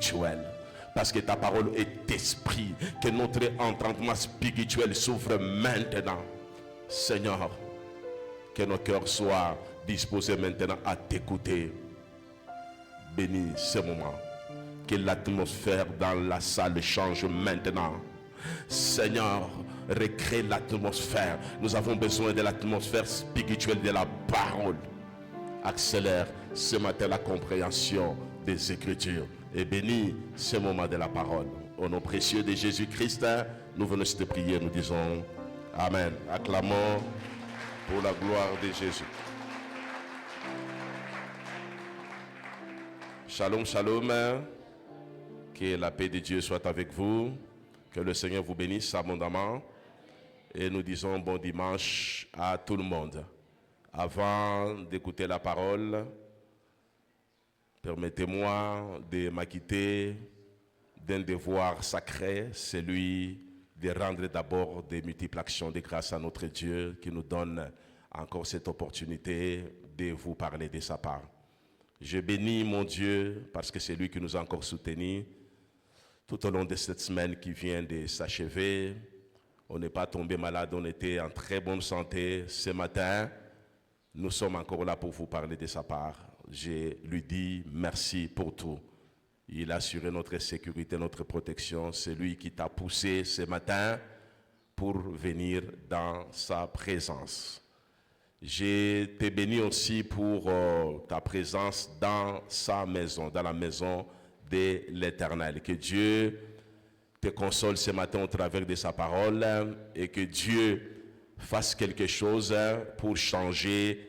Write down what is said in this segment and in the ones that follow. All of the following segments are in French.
spirituel. Parce que ta parole est esprit. Que notre entendement spirituel s'ouvre maintenant. Seigneur, que nos cœurs soient disposés maintenant à t'écouter. Bénis ce moment. Que l'atmosphère dans la salle change maintenant. Seigneur, recrée l'atmosphère. Nous avons besoin de l'atmosphère spirituelle de la parole. Accélère ce matin la compréhension des Écritures. Et bénis ce moment de la parole. Au nom précieux de Jésus-Christ, nous venons te prier, nous disons Amen. Acclamons pour la gloire de Jésus. Shalom, shalom. Que la paix de Dieu soit avec vous. Que le Seigneur vous bénisse abondamment. Et nous disons bon dimanche à tout le monde. Avant d'écouter la parole, permettez-moi de m'acquitter d'un devoir sacré, celui de rendre d'abord des multiples actions de grâce à notre Dieu qui nous donne encore cette opportunité de vous parler de sa part. Je bénis mon Dieu parce que c'est lui qui nous a encore soutenus tout au long de cette semaine qui vient de s'achever. On n'est pas tombé malade, on était en très bonne santé ce matin. Nous sommes encore là pour vous parler de sa part. Je lui dis merci pour tout. Il a assuré notre sécurité, notre protection. C'est lui qui t'a poussé ce matin pour venir dans sa présence. Je te bénis aussi pour ta présence dans sa maison, dans la maison de l'Éternel. Que Dieu te console ce matin au travers de sa parole et que Dieu fasse quelque chose pour changer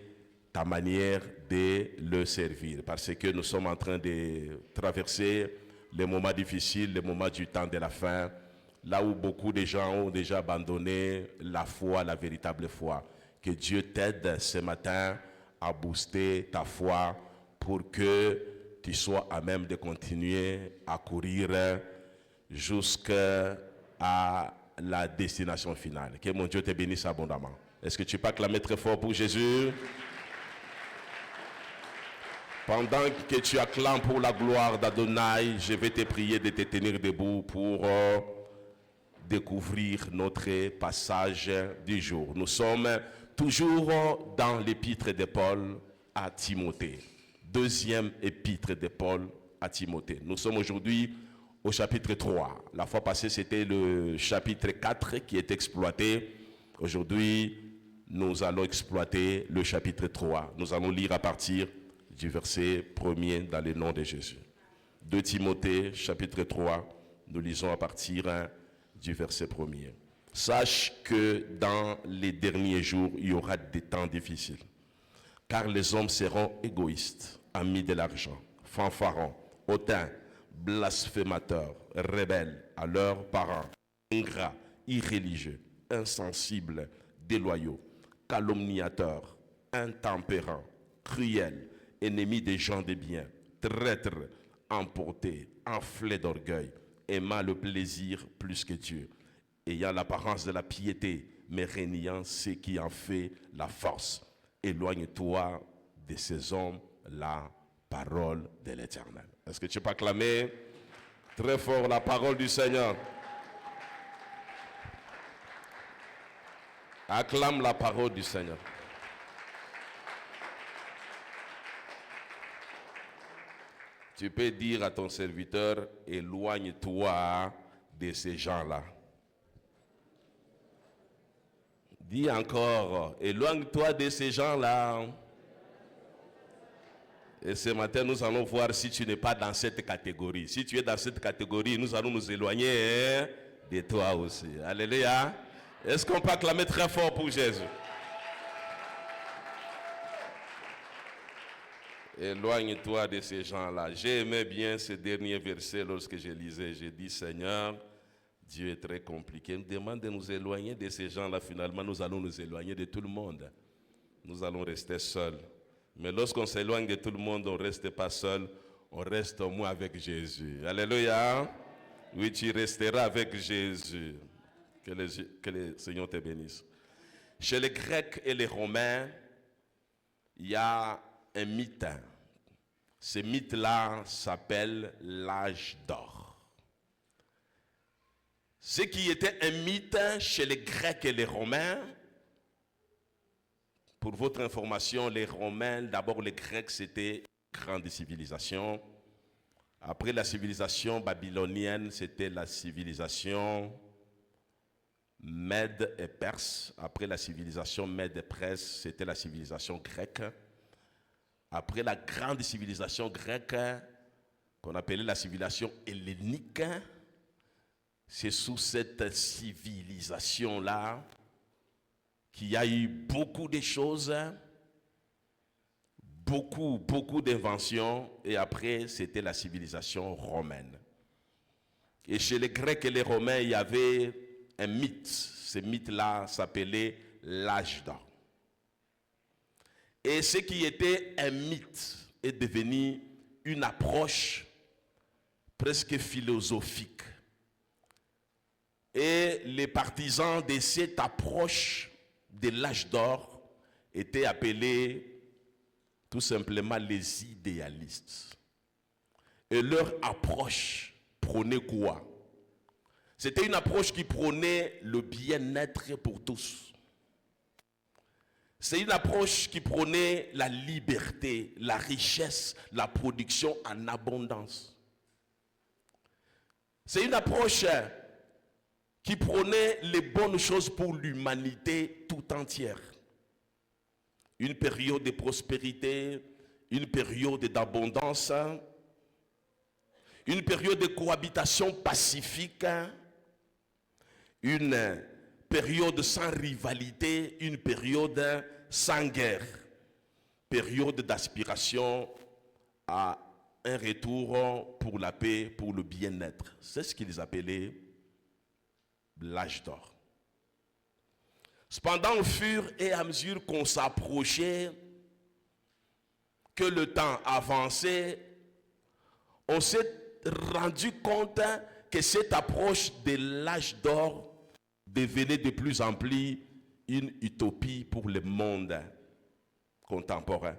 ta manière de le servir. Parce que nous sommes en train de traverser les moments difficiles, les moments du temps de la fin, là où beaucoup de gens ont déjà abandonné la foi, la véritable foi. Que Dieu t'aide ce matin à booster ta foi pour que tu sois à même de continuer à courir jusqu'à la destination finale. Que mon Dieu te bénisse abondamment. Est-ce que tu peux acclamer très fort pour Jésus? Pendant que tu acclames pour la gloire d'Adonai, je vais te prier de te tenir debout pour découvrir notre passage du jour. Nous sommes toujours dans l'épître de Paul à Timothée. Deuxième épître de Paul à Timothée. Nous sommes aujourd'hui au chapitre 3. La fois passée, c'était le chapitre 4 qui est exploité. Aujourd'hui, nous allons exploiter le chapitre 3. Nous allons lire à partir du verset 1er dans le nom de Jésus. 2 Timothée, chapitre 3, nous lisons à partir du verset 1er. Sache que dans les derniers jours, il y aura des temps difficiles. Car les hommes seront égoïstes, amis de l'argent, fanfarons, hautains, blasphémateurs, rebelles à leurs parents, ingrats, irréligieux, insensibles, déloyaux, calomniateurs, intempérants, cruels, ennemis des gens de bien, traîtres, emportés, enflés d'orgueil, aimant le plaisir plus que Dieu, ayant l'apparence de la piété, mais régnant ce qui en fait la force. Éloigne-toi de ces hommes la parole de l'Éternel. Est-ce que tu peux acclamer très fort la parole du Seigneur? Acclame la parole du Seigneur. Tu peux dire à ton serviteur, éloigne-toi de ces gens-là. Dis encore, éloigne-toi de ces gens-là. Et ce matin, nous allons voir si tu n'es pas dans cette catégorie. Si tu es dans cette catégorie, nous allons nous éloigner de toi aussi. Alléluia. Est-ce qu'on peut acclamer très fort pour Jésus? Éloigne-toi de ces gens-là. J'ai aimé bien ce dernier verset lorsque je lisais. J'ai dit, Seigneur, Dieu est très compliqué. Il nous demande de nous éloigner de ces gens-là. Finalement, nous allons nous éloigner de tout le monde. Nous allons rester seuls. Mais lorsqu'on s'éloigne de tout le monde, on ne reste pas seul. On reste au moins avec Jésus. Alléluia. Oui, tu resteras avec Jésus. Que le Seigneur te bénisse. Chez les Grecs et les Romains, il y a un mythe. Ce mythe-là s'appelle l'âge d'or. Ce qui était un mythe chez les Grecs et les Romains, pour votre information, les Romains, d'abord les Grecs, c'était une grande civilisation. Après la civilisation babylonienne, c'était la civilisation Mède et Perse. Après la civilisation Mède et Perse, c'était la civilisation grecque. Après la grande civilisation grecque, qu'on appelait la civilisation hellénique, c'est sous cette civilisation-là qu'il y a eu beaucoup de choses, beaucoup d'inventions, et après, c'était la civilisation romaine. Et chez les Grecs et les Romains, il y avait un mythe. Ce mythe-là s'appelait l'âge d'or. Et ce qui était un mythe est devenu une approche presque philosophique. Et les partisans de cette approche de l'âge d'or étaient appelés tout simplement les idéalistes. Et leur approche prônait quoi? C'était une approche qui prônait le bien-être pour tous. C'est une approche qui prônait la liberté, la richesse, la production en abondance. C'est une approche qui prônait les bonnes choses pour l'humanité tout entière. Une période de prospérité, une période d'abondance, une période de cohabitation pacifique, une période sans rivalité, une période sans guerre, période d'aspiration à un retour pour la paix, pour le bien-être. C'est ce qu'ils appelaient l'âge d'or. Cependant, au fur et à mesure qu'on s'approchait, que le temps avançait, on s'est rendu compte que cette approche de l'âge d'or devenait de plus en plus une utopie pour le monde contemporain.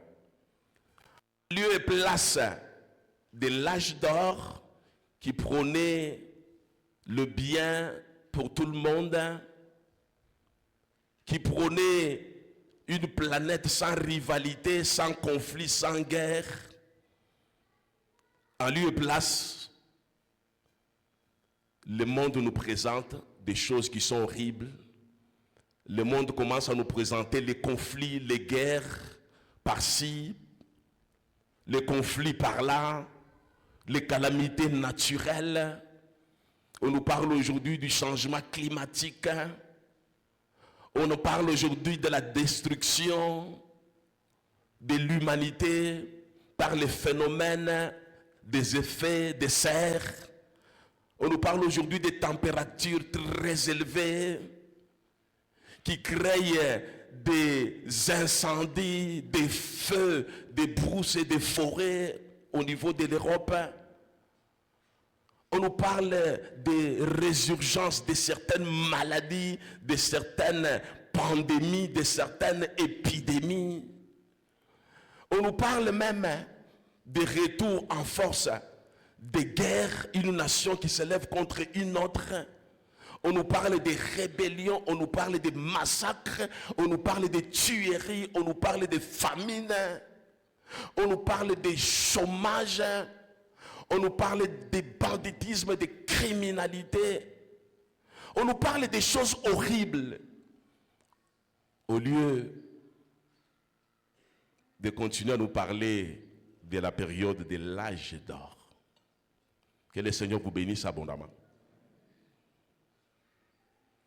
Lieu et place de l'âge d'or qui prônait le bien pour tout le monde, qui prônait une planète sans rivalité, sans conflit, sans guerre, en lieu et place, le monde nous présente des choses qui sont horribles. Le monde commence à nous présenter les conflits, les guerres par-ci, les conflits par-là, les calamités naturelles. On nous parle aujourd'hui du changement climatique. On nous parle aujourd'hui de la destruction de l'humanité par les phénomènes des effets de serre. On nous parle aujourd'hui des températures très élevées qui créent des incendies, des feux, des brousses et des forêts au niveau de l'Europe. On nous parle des résurgences de certaines maladies, de certaines pandémies, de certaines épidémies. On nous parle même des retours en force, des guerres, une nation qui s'élève contre une autre. On nous parle des rébellions, on nous parle des massacres, on nous parle des tueries, on nous parle des famines, on nous parle des chômages. On nous parle des banditismes, des criminalités. On nous parle des choses horribles. Au lieu de continuer à nous parler de la période de l'âge d'or. Que le Seigneur vous bénisse abondamment.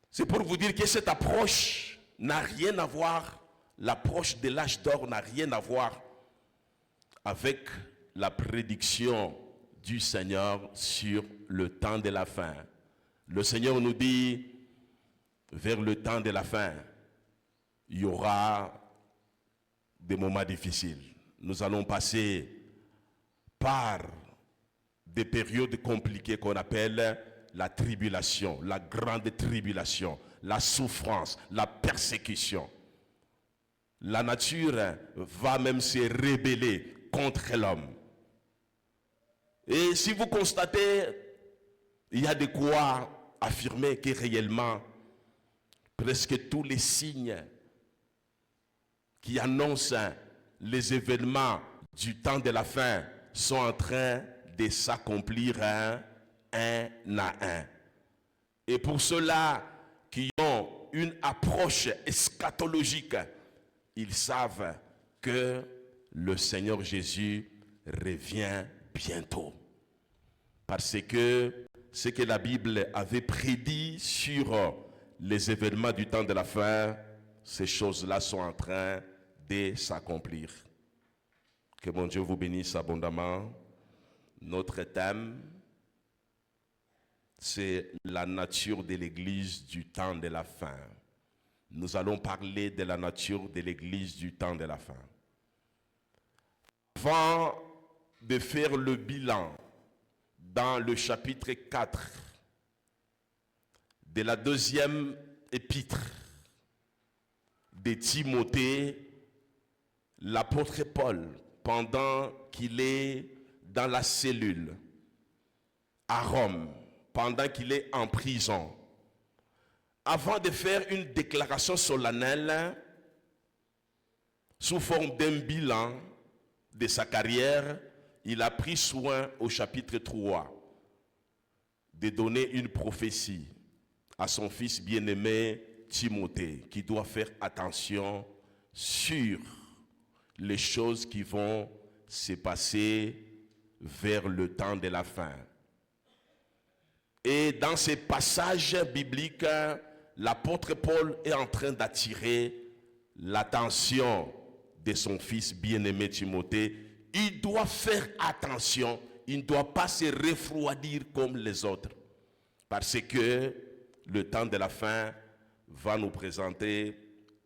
C'est pour vous dire que cette approche n'a rien à voir, l'approche de l'âge d'or n'a rien à voir avec la prédiction du Seigneur sur le temps de la fin. Le Seigneur nous dit, vers le temps de la fin, il y aura des moments difficiles. Nous allons passer par des périodes compliquées qu'on appelle la tribulation, la grande tribulation, la souffrance, la persécution. La nature va même se rébeller contre l'homme. Et si vous constatez, il y a de quoi affirmer que réellement, presque tous les signes qui annoncent les événements du temps de la fin sont en train de s'accomplir un à un. Et pour ceux-là qui ont une approche eschatologique, ils savent que le Seigneur Jésus revient bientôt. Parce que ce que la Bible avait prédit sur les événements du temps de la fin, ces choses-là sont en train de s'accomplir. Que mon Dieu vous bénisse abondamment. Notre thème, c'est la nature de l'Église du temps de la fin. Nous allons parler de la nature de l'Église du temps de la fin. Avant de faire le bilan dans le chapitre 4 de la deuxième épître de Timothée, l'apôtre Paul, pendant qu'il est dans la cellule à Rome, pendant qu'il est en prison, avant de faire une déclaration solennelle sous forme d'un bilan de sa carrière, il a pris soin au chapitre 3 de donner une prophétie à son fils bien-aimé Timothée, qui doit faire attention sur les choses qui vont se passer vers le temps de la fin. Et dans ces passages bibliques, l'apôtre Paul est en train d'attirer l'attention de son fils bien-aimé Timothée. Il doit faire attention, il ne doit pas se refroidir comme les autres. Parce que le temps de la fin va nous présenter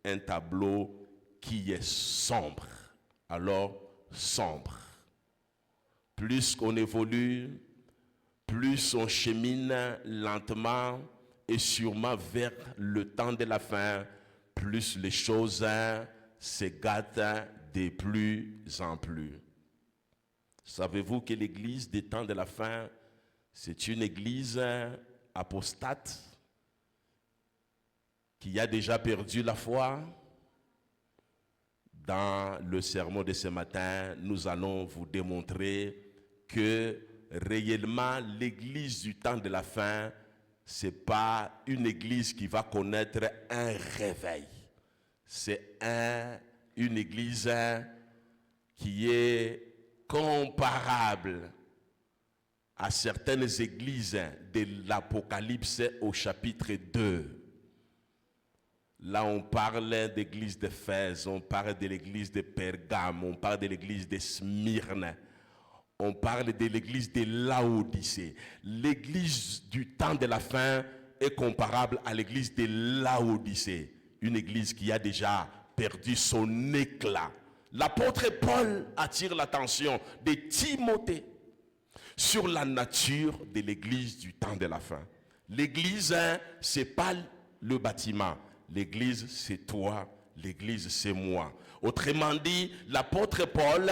un tableau qui est sombre. Alors, sombre. Plus qu'on évolue, plus on chemine lentement et sûrement vers le temps de la fin, plus les choses se gâtent de plus en plus. Savez-vous que l'église des temps de la fin, c'est une église apostate qui a déjà perdu la foi? Dans le sermon de ce matin, nous allons vous démontrer que réellement l'église du temps de la fin, ce n'est pas une église qui va connaître un réveil. C'est une église qui est comparable à certaines églises de l'Apocalypse au chapitre 2. Là, on parle d'église d'Éphèse, on parle de l'église de Pergame, on parle de l'église de Smyrne, on parle de l'église de Laodicée. L'église du temps de la fin est comparable à l'église de Laodicée, une église qui a déjà perdu son éclat. L'apôtre Paul attire l'attention de Timothée sur la nature de l'église du temps de la fin. L'église, ce n'est pas le bâtiment. L'église, c'est toi. L'église, c'est moi. Autrement dit, l'apôtre Paul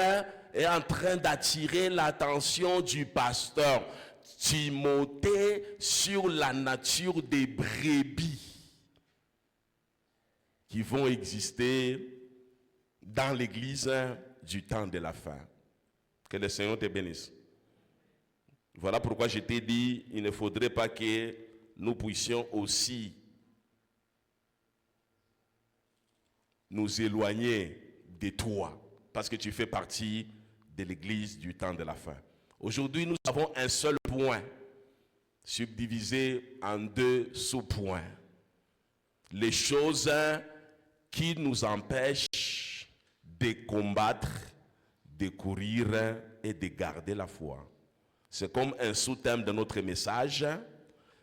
est en train d'attirer l'attention du pasteur Timothée sur la nature des brebis qui vont exister dans l'église du temps de la fin. Que le Seigneur te bénisse. Voilà pourquoi je t'ai dit, il ne faudrait pas que nous puissions aussi nous éloigner de toi, parce que tu fais partie de l'église du temps de la fin. Aujourd'hui, nous avons un seul point, subdivisé en deux sous-points. Les choses qui nous empêchent de combattre, de courir et de garder la foi. C'est comme un sous-thème de notre message.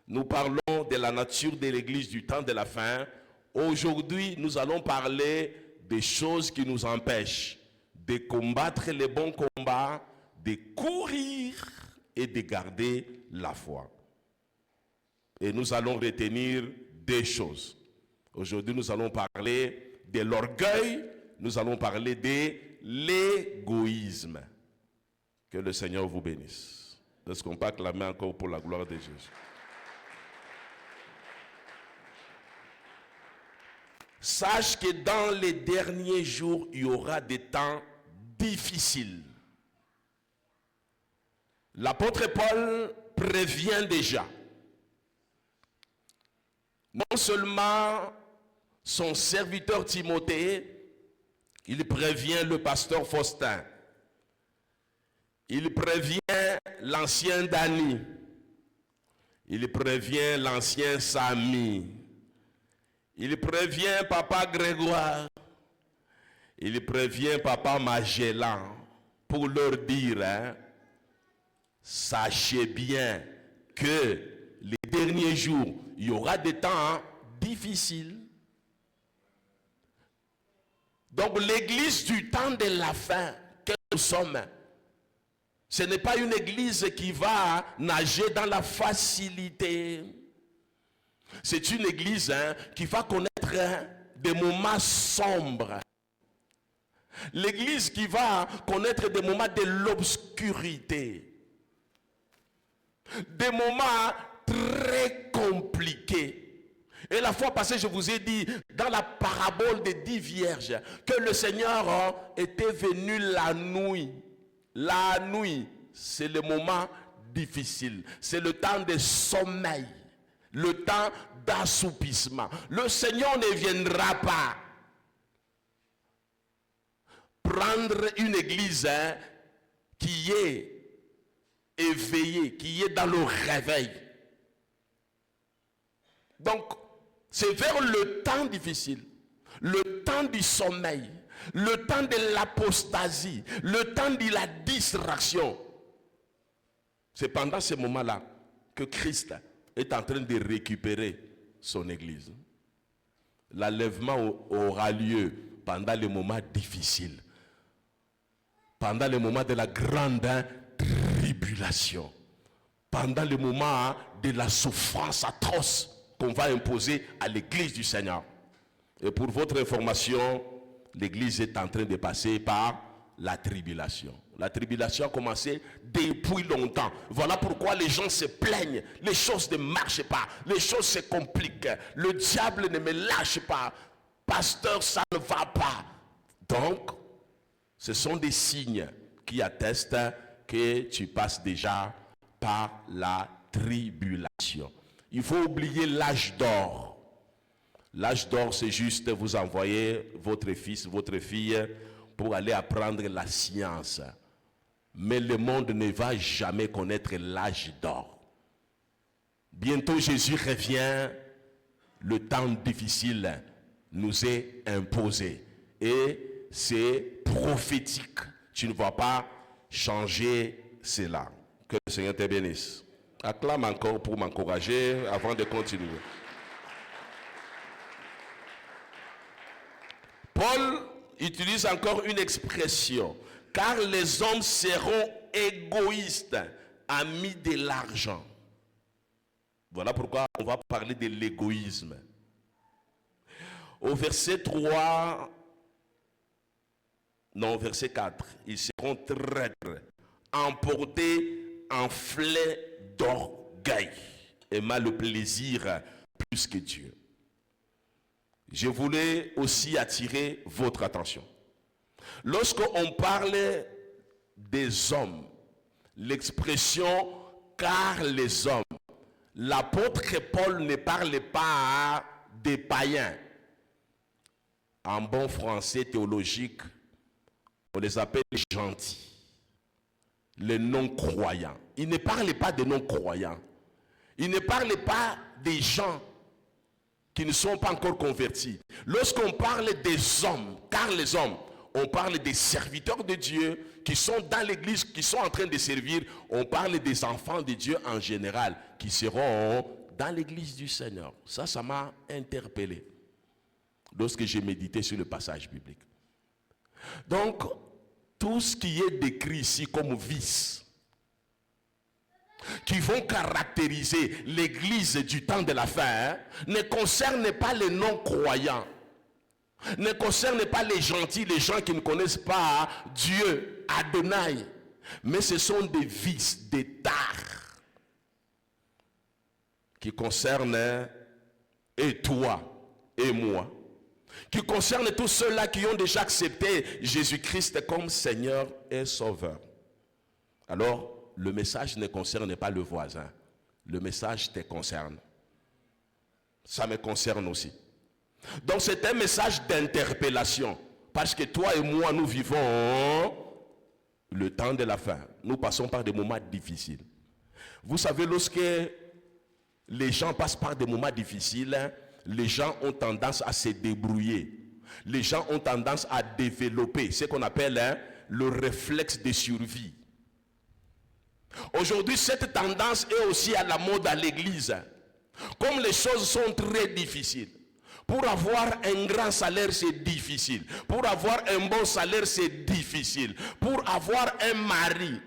Nous parlons de la nature de l'église du temps de la fin. Aujourd'hui, nous allons parler des choses qui nous empêchent de combattre les bons combats, de courir et de garder la foi. Et nous allons retenir deux choses. Aujourd'hui, nous allons parler de l'orgueil, nous allons parler de l'égoïsme. Que le Seigneur vous bénisse. Est-ce qu'on peut acclamer encore pour la gloire de Jésus? Sache que dans les derniers jours, il y aura des temps difficiles. L'apôtre Paul prévient déjà. Non seulement son serviteur Timothée, il prévient le pasteur Faustin. Il prévient l'ancien Dani. Il prévient l'ancien Samy. Il prévient papa Grégoire. Il prévient papa Magellan pour leur dire, sachez bien que les derniers jours, il y aura des temps difficiles. Donc l'église du temps de la fin que nous sommes, ce n'est pas une église qui va nager dans la facilité. C'est une église qui va connaître des moments sombres. L'église qui va connaître des moments de l'obscurité. Des moments très compliqués. Et la fois passée, je vous ai dit, dans la parabole des 10 vierges, que le Seigneur était venu la nuit. La nuit, c'est le moment difficile. C'est le temps de sommeil. Le temps d'assoupissement. Le Seigneur ne viendra pas prendre une église qui est éveillée, qui est dans le réveil. Donc, c'est vers le temps difficile, le temps du sommeil, le temps de l'apostasie, le temps de la distraction. C'est pendant ce moment-là que Christ est en train de récupérer son église. L'enlèvement aura lieu pendant les moments difficiles, pendant les moments de la grande tribulation, pendant les moments de la souffrance atroce qu'on va imposer à l'église du Seigneur. Et pour votre information, l'église est en train de passer par la tribulation. La tribulation a commencé depuis longtemps. Voilà pourquoi les gens se plaignent. Les choses ne marchent pas. Les choses se compliquent. Le diable ne me lâche pas. Pasteur, ça ne va pas. Donc, ce sont des signes qui attestent que tu passes déjà par la tribulation. Il faut oublier l'âge d'or. L'âge d'or, c'est juste vous envoyer votre fils, votre fille pour aller apprendre la science. Mais le monde ne va jamais connaître l'âge d'or. Bientôt Jésus revient, le temps difficile nous est imposé. Et c'est prophétique. Tu ne vas pas changer cela. Que le Seigneur te bénisse. Acclame encore pour m'encourager avant de continuer. Paul utilise encore une expression. Car les hommes seront égoïstes, amis de l'argent. Voilà pourquoi on va parler de l'égoïsme. Au verset 3, non, verset 4, ils seront traîtres, emportés, enflés d'orgueil, aimant le plaisir plus que Dieu. Je voulais aussi attirer votre attention. Lorsqu'on parle des hommes, l'expression « car les hommes », l'apôtre Paul ne parle pas des païens. En bon français théologique, on les appelle les gentils, les non-croyants. Il ne parle pas des non-croyants. Il ne parle pas des gens qui ne sont pas encore convertis. Lorsqu'on parle des hommes, car les hommes, on parle des serviteurs de Dieu qui sont dans l'église, qui sont en train de servir. On parle des enfants de Dieu en général qui seront dans l'église du Seigneur. Ça m'a interpellé lorsque j'ai médité sur le passage biblique. Donc, tout ce qui est décrit ici comme vice, qui vont caractériser l'église du temps de la fin, ne concerne pas les non-croyants, ne concerne pas les gentils, les gens qui ne connaissent pas Dieu, Adonai, mais ce sont des vices, des tares, qui concerne et toi et moi, qui concerne tous ceux-là qui ont déjà accepté Jésus-Christ comme Seigneur et Sauveur. Alors, le message ne concerne pas le voisin. Le message te concerne. Ça me concerne aussi. Donc, c'est un message d'interpellation. Parce que toi et moi, nous vivons le temps de la fin. Nous passons par des moments difficiles. Vous savez, lorsque les gens passent par des moments difficiles, les gens ont tendance à se débrouiller. Les gens ont tendance à développer ce qu'on appelle le réflexe de survie. Aujourd'hui, cette tendance est aussi à la mode à l'église. Comme les choses sont très difficiles, pour avoir un grand salaire, c'est difficile. Pour avoir un bon salaire, c'est difficile. Pour avoir un mari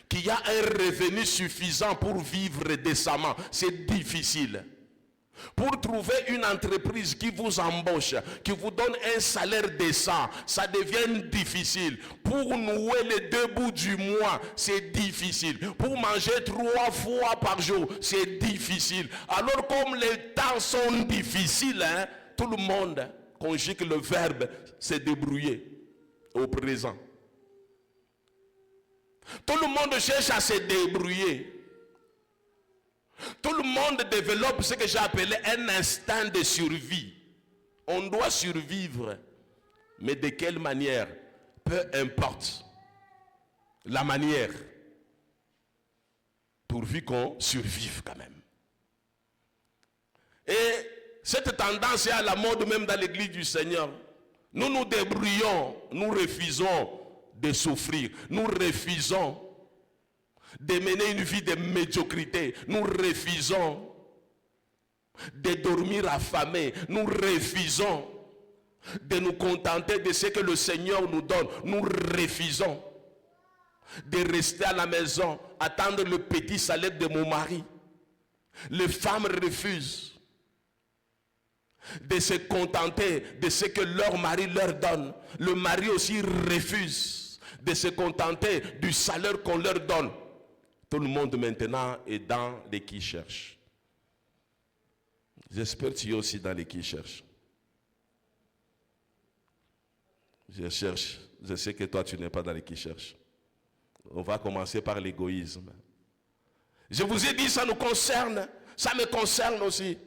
qui a un revenu suffisant pour vivre décemment, c'est difficile. Pour trouver une entreprise qui vous embauche, qui vous donne un salaire décent, ça devient difficile. Pour nouer les 2 bouts du mois, c'est difficile. Pour manger 3 fois par jour, c'est difficile. Alors comme les temps sont difficiles, tout le monde conjugue le verbe se débrouiller au présent. Tout le monde cherche à se débrouiller. Tout le monde développe ce que j'ai appelé un instinct de survie. On doit survivre. Mais de quelle manière? Peu importe la manière. Pourvu qu'on survive quand même. Et cette tendance est à la mode même dans l'église du Seigneur. Nous nous débrouillons, nous refusons de souffrir. Nous refusons de mener une vie de médiocrité. Nous refusons de dormir affamés. Nous refusons de nous contenter de ce que le Seigneur nous donne. Nous refusons de rester à la maison, attendre le petit salaire de mon mari. Les femmes refusent de se contenter de ce que leur mari leur donne. Le mari aussi refuse de se contenter du salaire qu'on leur donne. Tout le monde maintenant est dans les qui cherchent. J'espère que tu es aussi dans les qui cherchent. Je cherche. Je sais que toi, tu n'es pas dans les qui cherchent. On va commencer par l'égoïsme. Je vous ai dit, ça nous concerne. Ça me concerne aussi.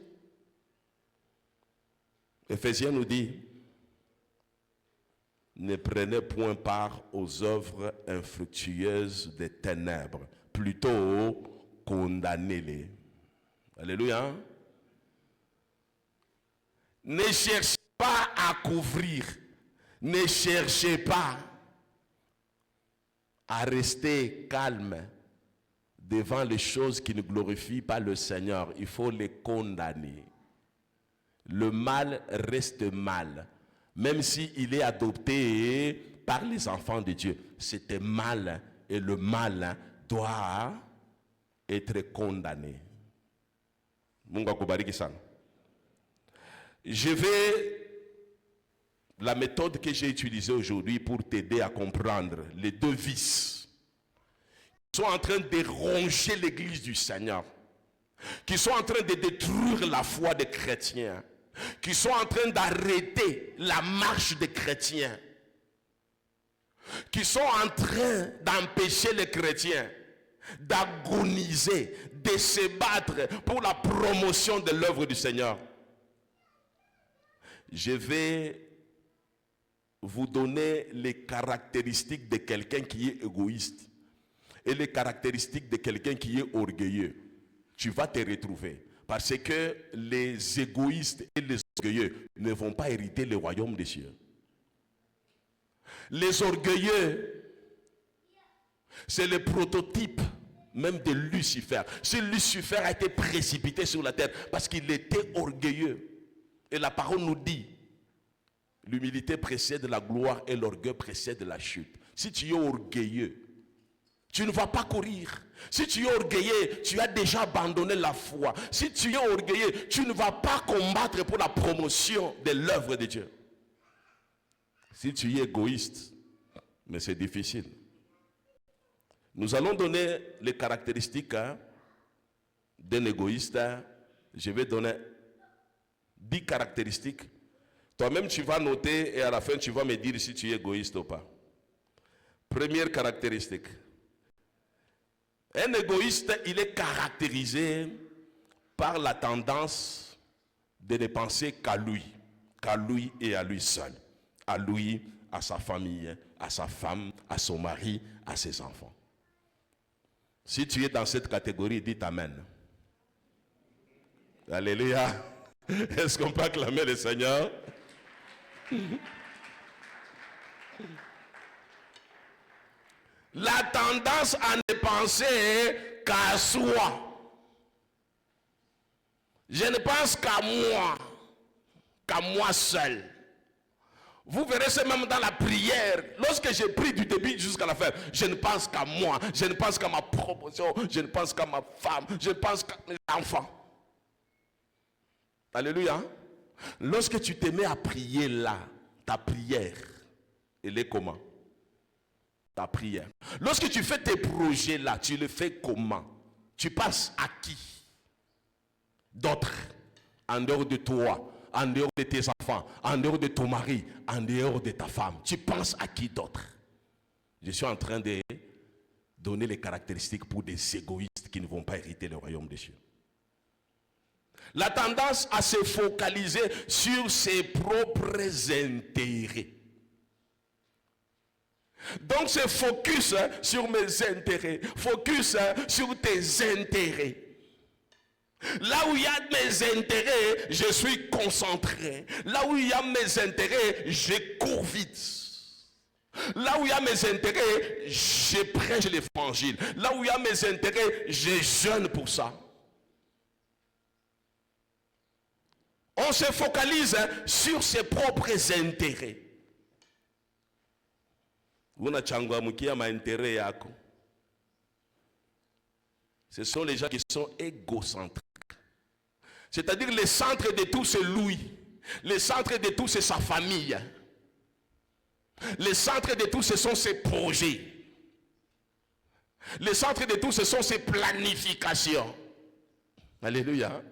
Éphésiens nous dit, ne prenez point part aux œuvres infructueuses des ténèbres. Plutôt condamnez-les. Alléluia. Ne cherchez pas à couvrir. Ne cherchez pas à rester calme devant les choses qui ne glorifient pas le Seigneur. Il faut les condamner. Le mal reste mal. Même s'il est adopté par les enfants de Dieu. C'était mal et le mal doit être condamné. La méthode que j'ai utilisée aujourd'hui pour t'aider à comprendre les 2 vices qui sont en train de ronger l'église du Seigneur, qui sont en train de détruire la foi des chrétiens, qui sont en train d'arrêter la marche des chrétiens, qui sont en train d'empêcher les chrétiens d'agoniser, de se battre pour la promotion de l'œuvre du Seigneur. Je vais vous donner les caractéristiques de quelqu'un qui est égoïste et les caractéristiques de quelqu'un qui est orgueilleux. Tu vas te retrouver. Parce que les égoïstes et les orgueilleux ne vont pas hériter le royaume des cieux. Les orgueilleux, c'est le prototype même de Lucifer. Si Lucifer a été précipité sur la terre parce qu'il était orgueilleux. Et la parole nous dit, l'humilité précède la gloire et l'orgueil précède la chute. Si tu es orgueilleux, tu ne vas pas courir. Si tu es orgueilleux, tu as déjà abandonné la foi. Si tu es orgueilleux, tu ne vas pas combattre pour la promotion de l'œuvre de Dieu. Si tu es égoïste, mais c'est difficile. Nous allons donner les caractéristiques d'un égoïste Je vais donner 10 caractéristiques. Toi-même, tu vas noter et à la fin, tu vas me dire si tu es égoïste ou pas. Première caractéristique. Un égoïste, il est caractérisé par la tendance de ne penser qu'à lui et à lui seul. À lui, à sa famille, à sa femme, à son mari, à ses enfants. Si tu es dans cette catégorie, dis Amen. Alléluia. Est-ce qu'on peut acclamer le Seigneur? La tendance à ne penser qu'à soi. Je ne pense qu'à moi seul. Vous verrez ça même dans la prière. Lorsque je prie du début jusqu'à la fin, je ne pense qu'à moi, je ne pense qu'à ma promotion, je ne pense qu'à ma femme, je ne pense qu'à mes enfants. Alléluia. Lorsque tu te mets à prier là, ta prière, elle est comment? Ta prière. Lorsque tu fais tes projets là, tu le fais comment? Tu passes à qui? D'autres, en dehors de toi, en dehors de tes enfants, en dehors de ton mari, en dehors de ta femme. Tu penses à qui d'autre? Je suis en train de donner les caractéristiques pour des égoïstes qui ne vont pas hériter le royaume des cieux. La tendance à se focaliser sur ses propres intérêts. Donc c'est focus sur mes intérêts, focus sur tes intérêts. Là où il y a mes intérêts, je suis concentré. Là où il y a mes intérêts, je cours vite. Là où il y a mes intérêts, je prêche l'évangile. Là où il y a mes intérêts, je jeûne pour ça. On se focalise sur ses propres intérêts. Ce sont les gens qui sont égocentriques. C'est-à-dire le centre de tout c'est lui. Le centre de tout c'est sa famille. Le centre de tout ce sont ses projets. Le centre de tout ce sont ses planifications. Alléluia.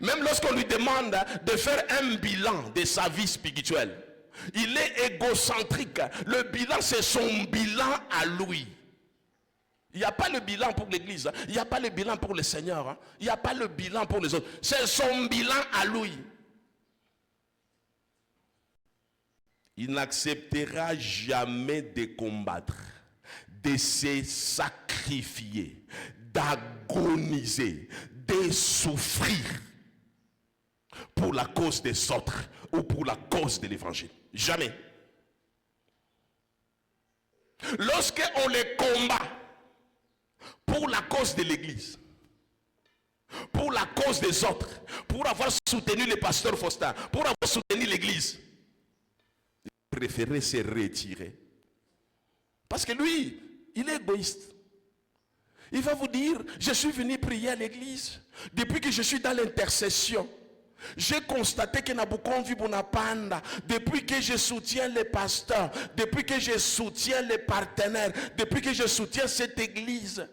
Même lorsqu'on lui demande de faire un bilan de sa vie spirituelle, il est égocentrique. Le bilan c'est son bilan à lui. Il n'y a pas le bilan pour l'église, il n'y a pas le bilan pour le Seigneur, il n'y a pas le bilan pour les autres. C'est son bilan à lui. Il n'acceptera jamais de combattre, de se sacrifier, d'agoniser, de souffrir pour la cause des autres ou pour la cause de l'évangile. Jamais. Lorsqu'on les combat, pour la cause de l'église, pour la cause des autres, pour avoir soutenu le pasteur Faustin, pour avoir soutenu l'église, il préférait se retirer. Parce que lui, il est égoïste. Il va vous dire, je suis venu prier à l'église. Depuis que je suis dans l'intercession, j'ai constaté que Nabucco Bonapanda, depuis que je soutiens les pasteurs, depuis que je soutiens les partenaires, depuis que je soutiens cette église,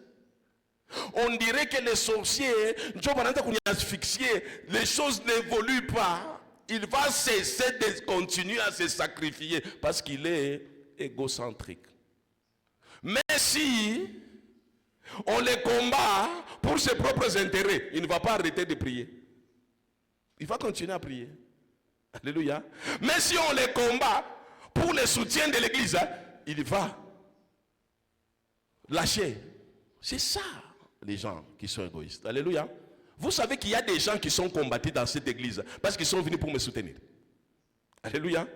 on dirait que les sorciers, les choses n'évoluent pas. Il va cesser de continuer à se sacrifier parce qu'il est égocentrique. Mais si on les combat pour ses propres intérêts, il ne va pas arrêter de prier. Il va continuer à prier. Alléluia. Mais si on les combat pour le soutien de l'église, il va lâcher. C'est ça. Les gens qui sont égoïstes. Alléluia. Vous savez qu'il y a des gens qui sont combattus dans cette église parce qu'ils sont venus pour me soutenir. Alléluia.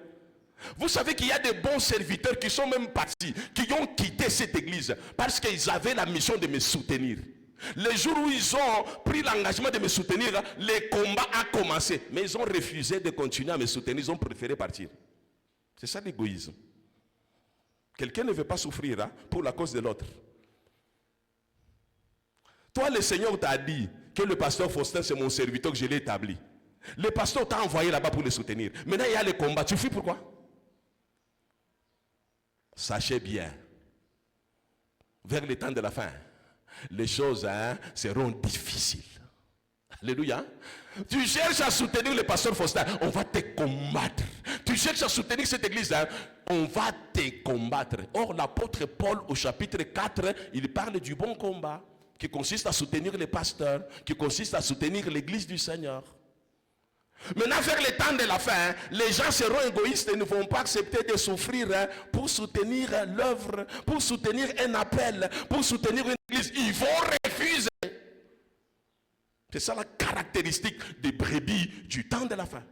Vous savez qu'il y a des bons serviteurs qui sont même partis, qui ont quitté cette église parce qu'ils avaient la mission de me soutenir. Le jour où ils ont pris l'engagement de me soutenir, le combat a commencé. Mais ils ont refusé de continuer à me soutenir, ils ont préféré partir. C'est ça l'égoïsme. Quelqu'un ne veut pas souffrir pour la cause de l'autre. Toi, le Seigneur t'a dit que le pasteur Faustin, c'est mon serviteur, que je l'ai établi. Le pasteur t'a envoyé là-bas pour le soutenir. Maintenant, il y a le combat. Tu fuis pourquoi? Sachez bien, vers le temps de la fin, les choses seront difficiles. Alléluia. Tu cherches à soutenir le pasteur Faustin, on va te combattre. Tu cherches à soutenir cette église, hein, on va te combattre. Or, l'apôtre Paul, au chapitre 4, il parle du bon combat, qui consiste à soutenir les pasteurs, qui consiste à soutenir l'église du Seigneur. Maintenant, vers le temps de la fin, les gens seront égoïstes et ne vont pas accepter de souffrir pour soutenir l'œuvre, pour soutenir un appel, pour soutenir une église. Ils vont refuser. C'est ça la caractéristique des brebis du temps de la fin.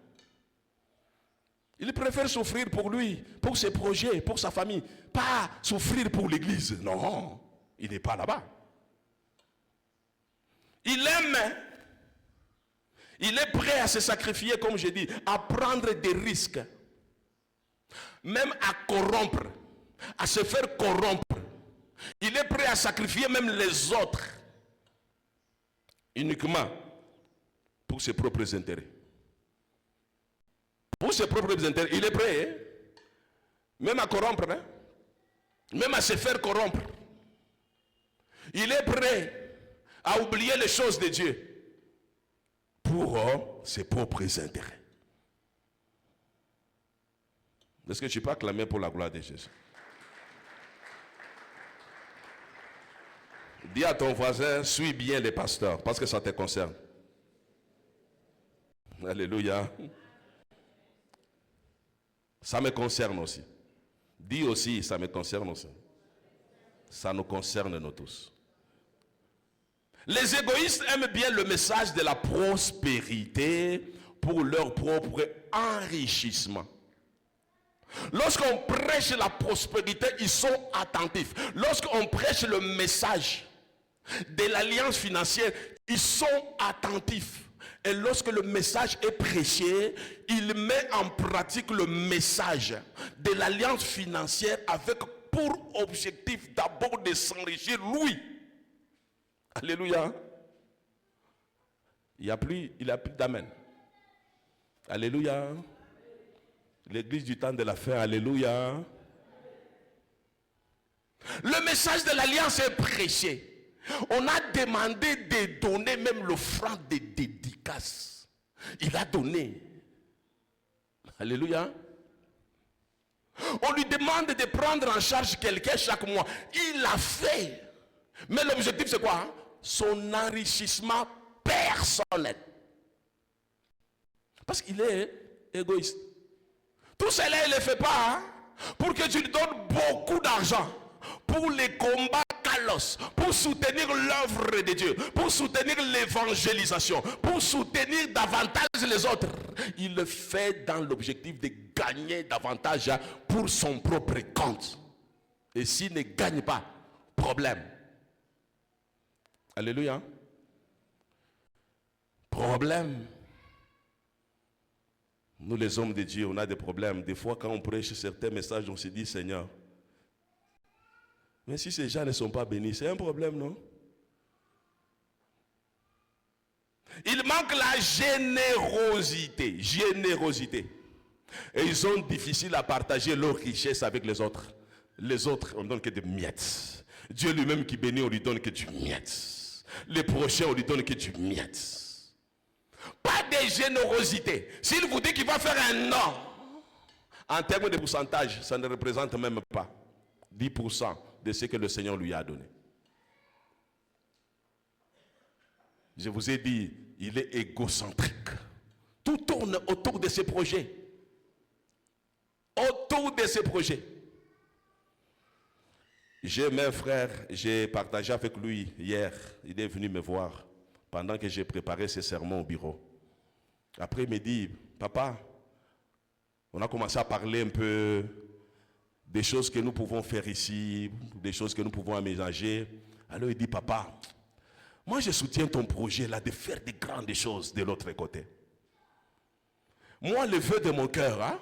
Il préfère souffrir pour lui, pour ses projets, pour sa famille, pas souffrir pour l'église. Non, il n'est pas là-bas. Il aime. Il est prêt à se sacrifier, comme je dis, à prendre des risques. Même à corrompre, à se faire corrompre. Il est prêt à sacrifier même les autres. Uniquement pour ses propres intérêts. Pour ses propres intérêts, il est prêt, hein? Même à corrompre, hein? Même à se faire corrompre. Il est prêt à oublier les choses de Dieu pour ses propres intérêts. Est-ce que tu peux acclamer pour la gloire de Jésus? Dis à ton voisin, suis bien les pasteurs, parce que ça te concerne. Alléluia. Ça me concerne aussi. Dis aussi, ça me concerne aussi. Ça nous concerne nous tous. Les égoïstes aiment bien le message de la prospérité pour leur propre enrichissement. Lorsqu'on prêche la prospérité, ils sont attentifs. Lorsqu'on prêche le message de l'alliance financière, ils sont attentifs. Et lorsque le message est prêché, il met en pratique le message de l'alliance financière avec pour objectif d'abord de s'enrichir lui. Alléluia. Il n'y a plus d'amen. Alléluia. L'église du temps de la fin, alléluia. Le message de l'alliance est prêché. On a demandé de donner même l'offrande de dédicace. Il a donné. Alléluia. On lui demande de prendre en charge quelqu'un chaque mois. Il l'a fait. Mais l'objectif c'est quoi? Son enrichissement personnel. Parce qu'il est égoïste. Tout cela, il ne le fait pas hein, pour que tu lui donnes beaucoup d'argent pour les combats kalos, pour soutenir l'œuvre de Dieu, pour soutenir l'évangélisation, pour soutenir davantage les autres. Il le fait dans l'objectif de gagner davantage pour son propre compte. Et s'il ne gagne pas, problème. Alléluia. Problème. Nous les hommes de Dieu, on a des problèmes. Des fois quand on prêche certains messages, on se dit Seigneur, mais si ces gens ne sont pas bénis, c'est un problème, non? Il manque la générosité. Générosité. Et ils sont difficiles à partager leur richesse avec les autres. Les autres, on ne donne que des miettes. Dieu lui-même qui bénit, on lui donne que du miettes. Les prochains, on lui donne que du miettes. Pas de générosité. S'il vous dit qu'il va faire un non, en termes de pourcentage, ça ne représente même pas 10% de ce que le Seigneur lui a donné. Je vous ai dit, il est égocentrique. Tout tourne autour de ses projets. Autour de ses projets. J'ai un frère, j'ai partagé avec lui hier. Il est venu me voir pendant que j'ai préparé ce sermon au bureau. Après, il me dit, papa, on a commencé à parler un peu des choses que nous pouvons faire ici, des choses que nous pouvons aménager. Alors il dit, papa, moi je soutiens ton projet là de faire des grandes choses de l'autre côté. Moi, le vœu de mon cœur, hein,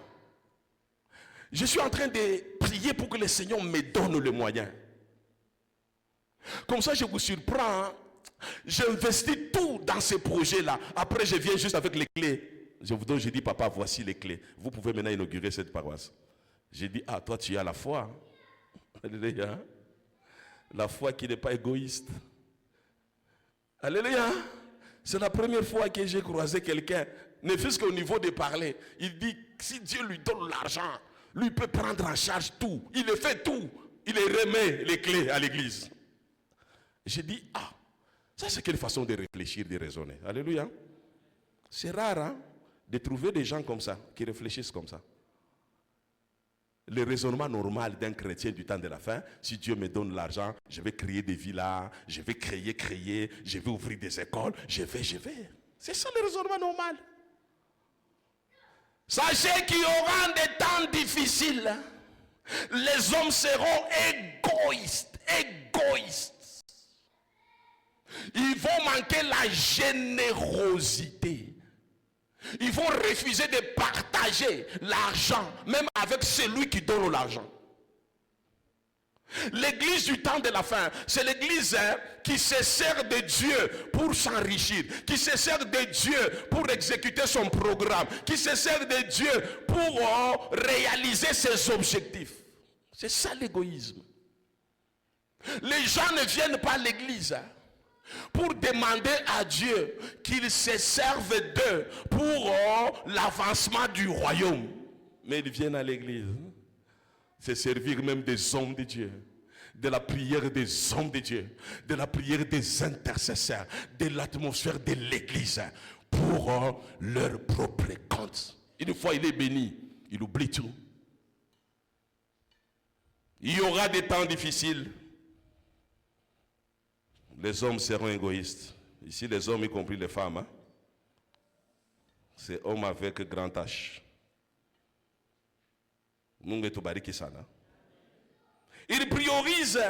je suis en train de prier pour que le Seigneur me donne le moyen. Comme ça, je vous surprends. Hein? J'investis tout dans ces projets-là. Après, je viens juste avec les clés. Je vous donne, je dis, papa, voici les clés. Vous pouvez maintenant inaugurer cette paroisse. J'ai dit, ah, toi, tu as la foi. Alléluia. La foi qui n'est pas égoïste. Alléluia. C'est la première fois que j'ai croisé quelqu'un, ne fût-ce qu'au niveau de parler. Il dit, si Dieu lui donne l'argent, lui peut prendre en charge tout. Il le fait tout. Il remet les clés à l'église. J'ai dit, ah, ça c'est quelle façon de réfléchir, de raisonner. Alléluia. C'est rare hein, de trouver des gens comme ça, qui réfléchissent comme ça. Le raisonnement normal d'un chrétien du temps de la fin, si Dieu me donne l'argent, je vais créer des villas, je vais créer, je vais ouvrir des écoles, je vais. C'est ça le raisonnement normal. Sachez qu'il y aura des temps difficiles. Les hommes seront égoïstes. Ils vont manquer la générosité. Ils vont refuser de partager l'argent, même avec celui qui donne l'argent. L'église du temps de la fin, c'est l'église qui se sert de Dieu pour s'enrichir, qui se sert de Dieu pour exécuter son programme, qui se sert de Dieu pour réaliser ses objectifs. C'est ça l'égoïsme. Les gens ne viennent pas à l'église pour demander à Dieu qu'il se serve d'eux pour l'avancement du royaume. Mais ils viennent à l'église. Se servir même des hommes de Dieu. De la prière des hommes de Dieu. De la prière des intercesseurs. De l'atmosphère de l'église. Pour leur propre compte. Une fois il est béni, il oublie tout. Il y aura des temps difficiles. Les hommes seront égoïstes. Ici, les hommes, y compris les femmes, hein? C'est homme avec grand H. Ils priorisent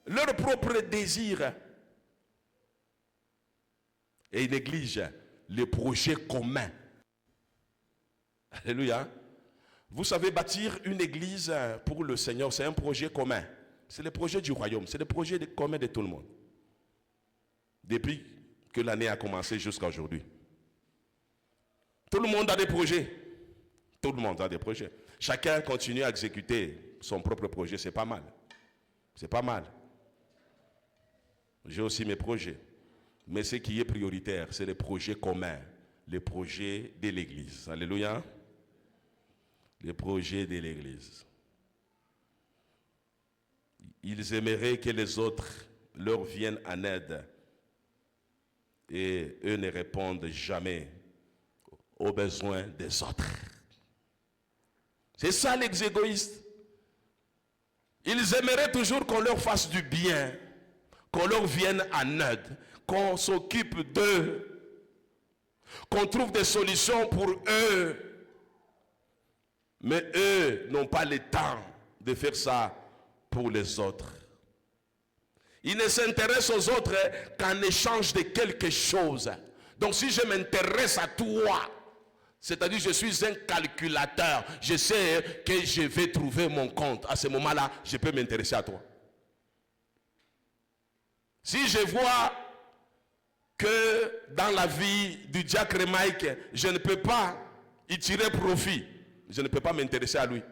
leurs propres désirs et ils négligent les projets communs. Alléluia. Vous savez, bâtir une église pour le Seigneur, c'est un projet commun. C'est le projet du royaume, c'est le projet commun de tout le monde. Depuis que l'année a commencé jusqu'à aujourd'hui. Tout le monde a des projets. Tout le monde a des projets. Chacun continue à exécuter son propre projet, c'est pas mal. C'est pas mal. J'ai aussi mes projets. Mais ce qui est prioritaire, c'est les projets communs, les projets de l'église. Alléluia. Les projets de l'église. Ils aimeraient que les autres leur viennent en aide. Et eux ne répondent jamais aux besoins des autres. C'est ça les égoïstes. Ils aimeraient toujours qu'on leur fasse du bien, qu'on leur vienne en aide, qu'on s'occupe d'eux, qu'on trouve des solutions pour eux. Mais eux n'ont pas le temps de faire ça pour les autres. Ils ne s'intéressent aux autres qu'en échange de quelque chose. Donc si je m'intéresse à toi, c'est-à-dire je suis un calculateur, je sais que je vais trouver mon compte. À ce moment-là, je peux m'intéresser à toi. Si je vois que dans la vie du diacre Mike, je ne peux pas y tirer profit, je ne peux pas m'intéresser à lui.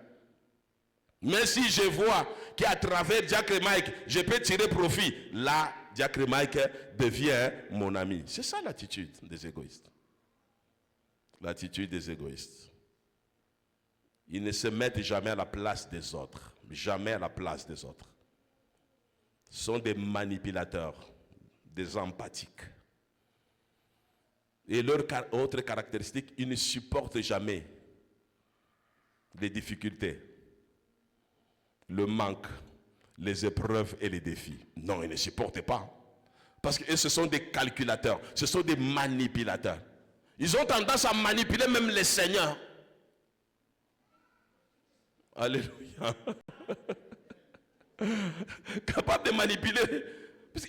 Mais si je vois qu'à travers diacre Mike, je peux tirer profit, là, diacre Mike devient mon ami. C'est ça l'attitude des égoïstes. L'attitude des égoïstes. Ils ne se mettent jamais à la place des autres. Jamais à la place des autres. Ce sont des manipulateurs, des empathiques. Et leur autre caractéristique, ils ne supportent jamais les difficultés, le manque, les épreuves et les défis. Non, ils ne supportent pas. Parce que ce sont des calculateurs, ce sont des manipulateurs. Ils ont tendance à manipuler même les seigneurs. Alléluia. Capable de manipuler.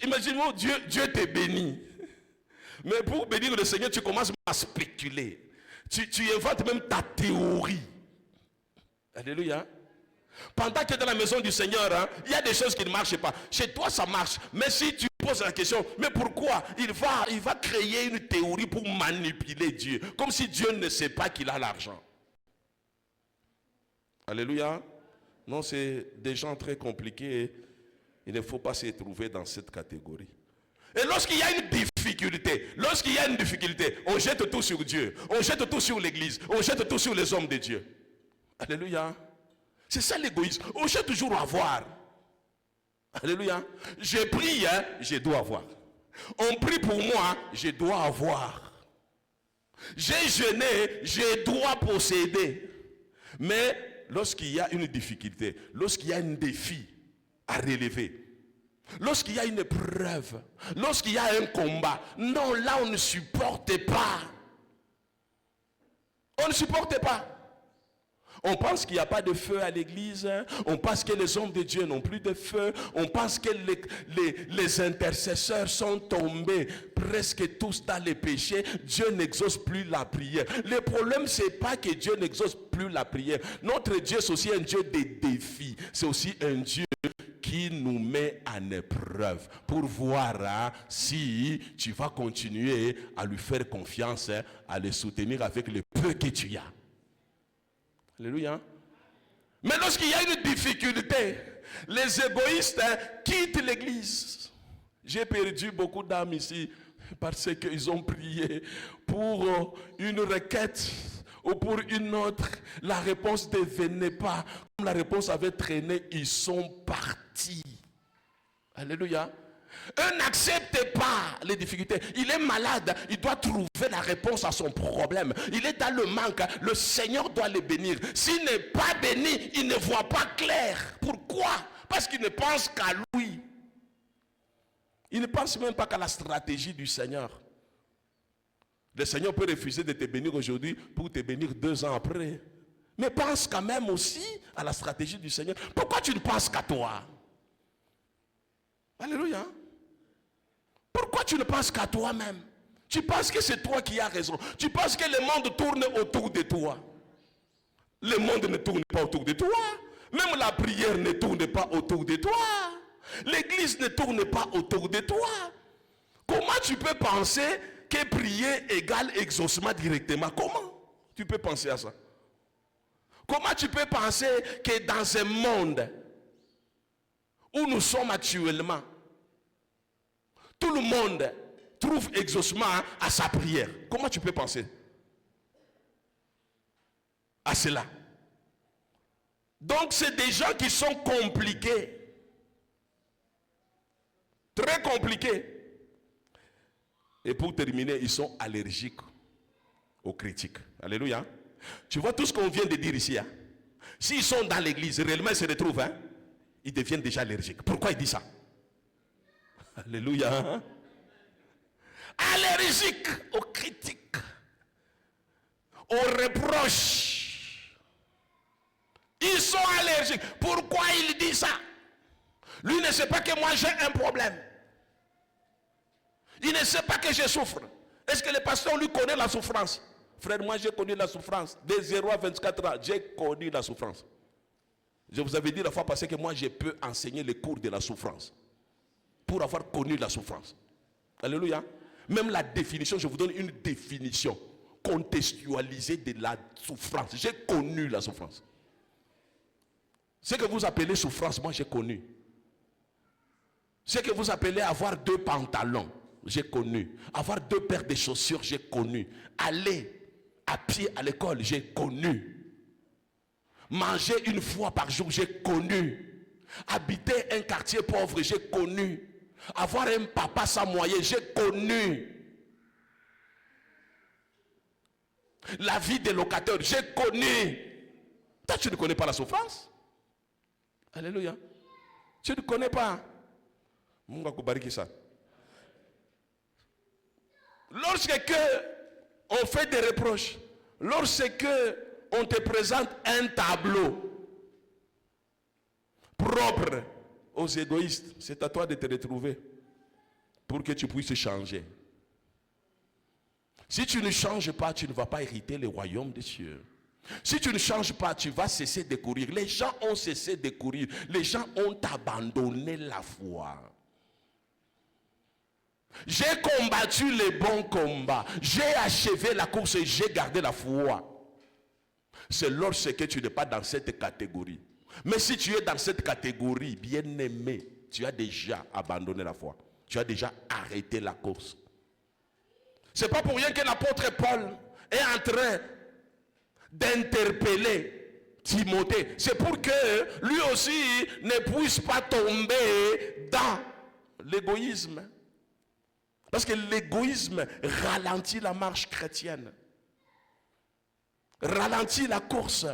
Imaginez-moi, Dieu te bénit. Mais pour bénir le Seigneur, tu commences à spéculer. Tu inventes même ta théorie. Alléluia. Pendant que dans la maison du Seigneur, hein, il y a des choses qui ne marchent pas. Chez toi, ça marche. Mais si tu poses la question, mais pourquoi? Il va créer une théorie pour manipuler Dieu. Comme si Dieu ne sait pas qu'il a l'argent. Alléluia. Non, c'est des gens très compliqués. Il ne faut pas se trouver dans cette catégorie. Et lorsqu'il y a une difficulté, on jette tout sur Dieu, on jette tout sur l'église, on jette tout sur les hommes de Dieu. Alléluia. C'est ça l'égoïsme. On cherche toujours à avoir. Alléluia. Je prie, hein, je dois avoir. On prie pour moi, je dois avoir. J'ai jeûné, je dois posséder. Mais lorsqu'il y a une difficulté, lorsqu'il y a un défi à relever, lorsqu'il y a une épreuve, lorsqu'il y a un combat, non, là on ne supporte pas. On ne supporte pas. On pense qu'il n'y a pas de feu à l'église. On pense que les hommes de Dieu n'ont plus de feu. On pense que les intercesseurs sont tombés presque tous dans les péchés. Dieu n'exauce plus la prière. Le problème, ce n'est pas que Dieu n'exauce plus la prière. Notre Dieu, c'est aussi un Dieu des défis. C'est aussi un Dieu qui nous met en épreuve pour voir si tu vas continuer à lui faire confiance, à le soutenir avec le peu que tu as. Alléluia. Mais lorsqu'il y a une difficulté, les égoïstes quittent l'église. J'ai perdu beaucoup d'âmes ici parce qu'ils ont prié pour une requête ou pour une autre. La réponse ne venait pas. Comme la réponse avait traîné, ils sont partis. Alléluia. Eux n'acceptent pas les difficultés. Il est malade, il doit trouver la réponse à son problème. Il est dans le manque, le Seigneur doit le bénir. S'il n'est pas béni, il ne voit pas clair. Pourquoi? Parce qu'il ne pense qu'à lui. Il ne pense même pas qu'à la stratégie du Seigneur. Le Seigneur peut refuser de te bénir aujourd'hui pour te bénir 2 ans après. Mais pense quand même aussi à la stratégie du Seigneur. Pourquoi tu ne penses qu'à toi? Alléluia. Pourquoi tu ne penses qu'à toi-même? Tu penses que c'est toi qui as raison. Tu penses que le monde tourne autour de toi. Le monde ne tourne pas autour de toi. Même la prière ne tourne pas autour de toi. L'église ne tourne pas autour de toi. Comment tu peux penser que prier égale exaucement directement? Comment tu peux penser à ça? Comment tu peux penser que dans un monde où nous sommes actuellement, tout le monde trouve exaucement à sa prière? Comment tu peux penser à cela? Donc c'est des gens qui sont compliqués. Très compliqués. Et pour terminer, ils sont allergiques aux critiques. Alléluia. Tu vois tout ce qu'on vient de dire ici. Hein? S'ils sont dans l'église, réellement ils se retrouvent. Hein? Ils deviennent déjà allergiques. Pourquoi il dit ça? Alléluia. Allergiques aux critiques, aux reproches. Ils sont allergiques. Pourquoi il dit ça? Lui ne sait pas que moi j'ai un problème. Il ne sait pas que je souffre. Est-ce que le pasteur lui connaît la souffrance? Frère, moi j'ai connu la souffrance. De 0 à 24 ans, j'ai connu la souffrance. Je vous avais dit la fois passée que moi je peux enseigner les cours de la souffrance. Pour avoir connu la souffrance. Alléluia. Même la définition, je vous donne une définition contextualisée de la souffrance. J'ai connu la souffrance. Ce que vous appelez souffrance, moi j'ai connu. Ce que vous appelez avoir 2 pantalons, j'ai connu. Avoir 2 paires de chaussures, j'ai connu. Aller à pied à l'école, j'ai connu. Manger une fois par jour, j'ai connu. Habiter un quartier pauvre, j'ai connu. Avoir un papa sans moyens, j'ai connu. La vie des locataires, j'ai connu. Toi, tu ne connais pas la souffrance? Alléluia. Tu ne connais pas. Lorsque on fait des reproches, lorsque on te présente un tableau propre aux égoïstes, c'est à toi de te retrouver pour que tu puisses changer. Si tu ne changes pas, tu ne vas pas hériter le royaume des cieux. Si tu ne changes pas, tu vas cesser de courir. Les gens ont cessé de courir. Les gens ont abandonné la foi. J'ai combattu le bon combat. J'ai achevé la course et j'ai gardé la foi. C'est lorsque tu n'es pas dans cette catégorie. Mais si tu es dans cette catégorie, bien aimé, tu as déjà abandonné la foi. Tu as déjà arrêté la course. Ce n'est pas pour rien que l'apôtre Paul est en train d'interpeller Timothée. C'est pour que lui aussi ne puisse pas tomber dans l'égoïsme. Parce que l'égoïsme ralentit la marche chrétienne. Ralentit la course.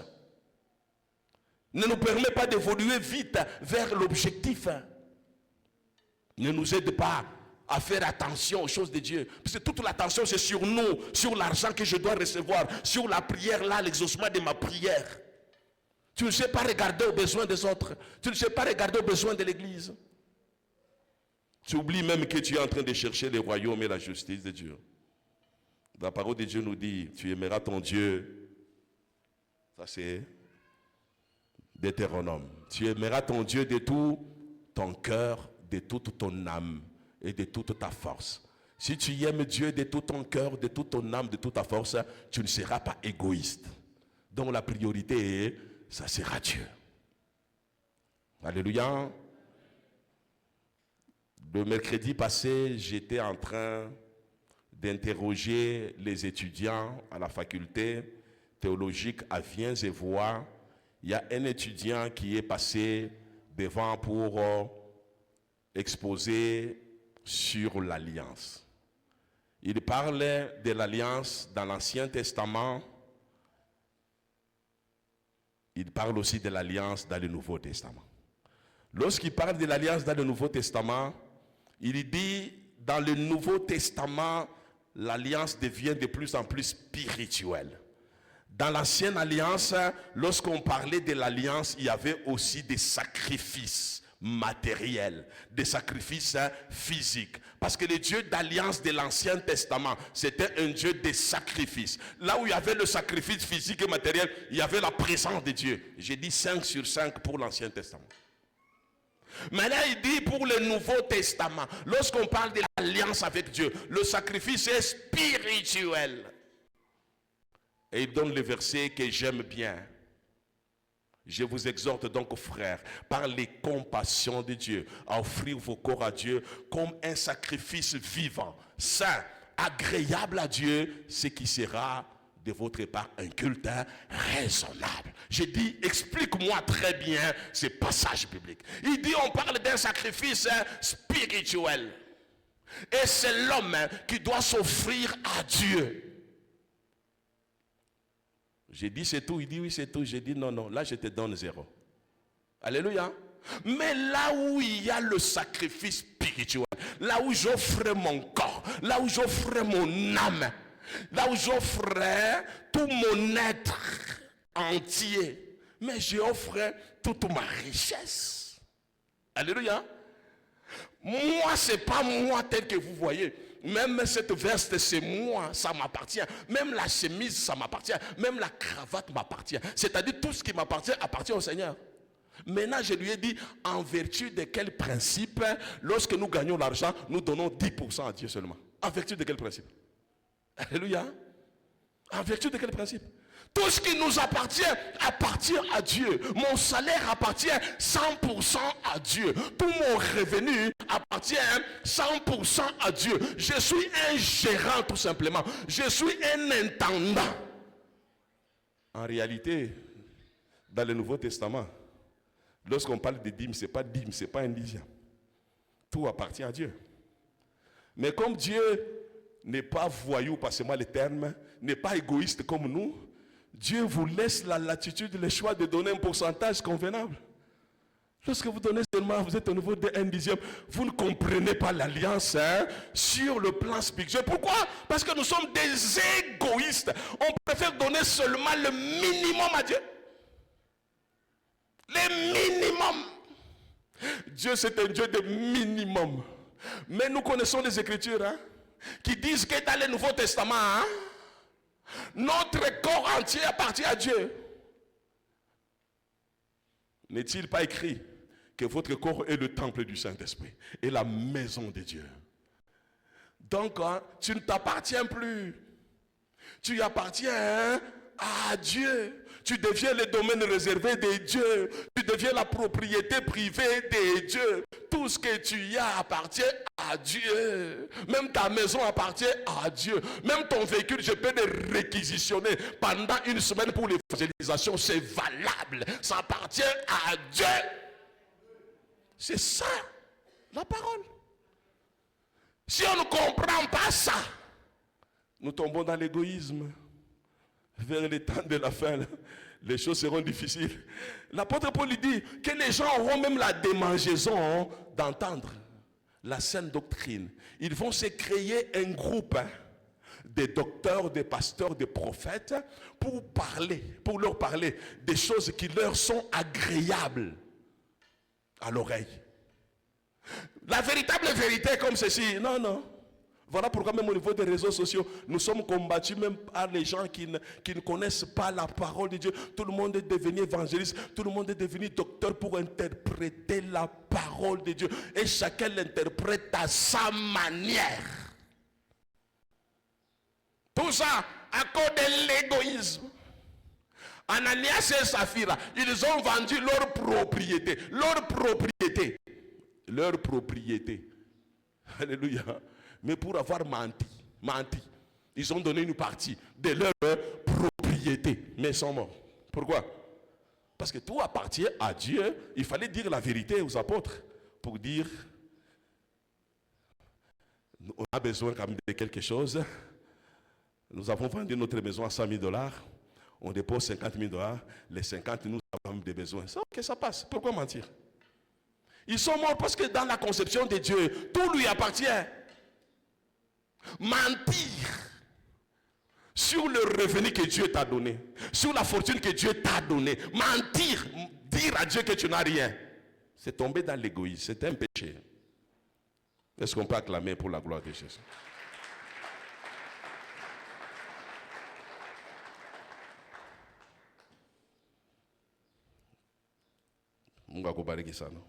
Ne nous permet pas d'évoluer vite vers l'objectif. Ne nous aide pas à faire attention aux choses de Dieu. Parce que toute l'attention c'est sur nous, sur l'argent que je dois recevoir, sur la prière là, l'exaucement de ma prière. Tu ne sais pas regarder aux besoins des autres. Tu ne sais pas regarder aux besoins de l'église. Tu oublies même que tu es en train de chercher le royaume et la justice de Dieu. La parole de Dieu nous dit, tu aimeras ton Dieu. Ça c'est Deutéronome. Tu aimeras ton Dieu de tout ton cœur, de toute ton âme et de toute ta force. Si tu aimes Dieu de tout ton cœur, de toute ton âme, de toute ta force, tu ne seras pas égoïste. Donc la priorité est, ça sera Dieu. Alléluia. Le mercredi passé, j'étais en train d'interroger les étudiants à la faculté théologique à Viens-et-Voix. Il y a un étudiant qui est passé devant pour exposer sur l'alliance. Il parle de l'alliance dans l'Ancien Testament. Il parle aussi de l'alliance dans le Nouveau Testament. Lorsqu'il parle de l'alliance dans le Nouveau Testament, il dit, dans le Nouveau Testament, l'alliance devient de plus en plus spirituelle. Dans l'ancienne alliance, lorsqu'on parlait de l'alliance, il y avait aussi des sacrifices matériels, des sacrifices physiques. Parce que le Dieu d'alliance de l'Ancien Testament, c'était un Dieu de sacrifices. Là où il y avait le sacrifice physique et matériel, il y avait la présence de Dieu. J'ai dit 5 sur 5 pour l'Ancien Testament. Maintenant, il dit pour le Nouveau Testament, lorsqu'on parle de l'alliance avec Dieu, le sacrifice est spirituel. Et il donne le verset que j'aime bien. Je vous exhorte donc, frères, par les compassions de Dieu, à offrir vos corps à Dieu comme un sacrifice vivant, saint, agréable à Dieu, ce qui sera de votre part un culte raisonnable. Je dis, explique-moi très bien ce passage biblique. Il dit, on parle d'un sacrifice spirituel. Et c'est l'homme qui doit s'offrir à Dieu. J'ai dit c'est tout, il dit oui c'est tout. J'ai dit non, non, là je te donne 0. Alléluia. Mais là où il y a le sacrifice spirituel, là où j'offre mon corps, là où j'offre mon âme, là où j'offre tout mon être entier, mais j'offre toute ma richesse. Alléluia. Moi, ce n'est pas moi tel que vous voyez. Même cette veste, c'est moi, ça m'appartient. Même la chemise, ça m'appartient. Même la cravate m'appartient. C'est-à-dire tout ce qui m'appartient, appartient au Seigneur. Maintenant, je lui ai dit, en vertu de quel principe, lorsque nous gagnons l'argent, nous donnons 10% à Dieu seulement. En vertu de quel principe? Alléluia. En vertu de quel principe? Tout ce qui nous appartient à Dieu. Mon salaire appartient 100% à Dieu. Tout mon revenu appartient 100% à Dieu. Je suis un gérant tout simplement. Je suis un intendant. En réalité, dans le Nouveau Testament, lorsqu'on parle de dîmes, ce n'est pas dîme, ce n'est pas un dixième. Tout appartient à Dieu. Mais comme Dieu n'est pas voyou, passez-moi le terme, n'est pas égoïste comme nous, Dieu vous laisse la latitude, le choix de donner un pourcentage convenable. Lorsque vous donnez seulement, vous êtes au niveau de 1 dixième, vous ne comprenez pas l'alliance sur le plan spirituel. Pourquoi? Parce que nous sommes des égoïstes. On préfère donner seulement le minimum à Dieu. Le minimum. Dieu, c'est un Dieu de minimum. Mais nous connaissons les Écritures qui disent que dans le Nouveau Testament, notre corps entier appartient à Dieu. N'est-il pas écrit que votre corps est le temple du Saint-Esprit et la maison de Dieu? Donc, tu ne t'appartiens plus. Tu appartiens à Dieu. Tu deviens le domaine réservé de Dieu. Tu deviens la propriété privée de Dieu. Tout ce que tu as appartient à Dieu. Même ta maison appartient à Dieu. Même ton véhicule, je peux le réquisitionner pendant une semaine pour l'évangélisation. C'est valable. Ça appartient à Dieu. C'est ça, la parole. Si on ne comprend pas ça, nous tombons dans l'égoïsme. Vers les temps de la fin, les choses seront difficiles. L'apôtre Paul dit que les gens auront même la démangeaison d'entendre la saine doctrine. Ils vont se créer un groupe de docteurs, de pasteurs, de prophètes pour leur parler des choses qui leur sont agréables à l'oreille. La véritable vérité est comme ceci. Non, non. Voilà pourquoi même au niveau des réseaux sociaux, nous sommes combattus même par les gens qui ne connaissent pas la parole de Dieu. Tout le monde est devenu évangéliste, tout le monde est devenu docteur pour interpréter la parole de Dieu. Et chacun l'interprète à sa manière. Tout ça à cause de l'égoïsme. Ananias et Saphira, ils ont vendu leur propriété. Leur propriété. Leur propriété. Alléluia. Mais pour avoir menti, ils ont donné une partie de leur propriété, mais ils sont morts. Pourquoi? Parce que tout appartient à Dieu. Il fallait dire la vérité aux apôtres pour dire, on a besoin quand même de quelque chose. Nous avons vendu notre maison à 100 000 $. On dépose 50 000 $. Les 50, nous avons des besoins. Ça, ok, ça passe. Pourquoi mentir? Ils sont morts parce que dans la conception de Dieu, tout lui appartient. Mentir sur le revenu que Dieu t'a donné, sur la fortune que Dieu t'a donnée, mentir, dire à Dieu que tu n'as rien, c'est tomber dans l'égoïsme, c'est un péché. Est-ce qu'on peut acclamer pour la gloire de Jésus? Mungu akubariki sana.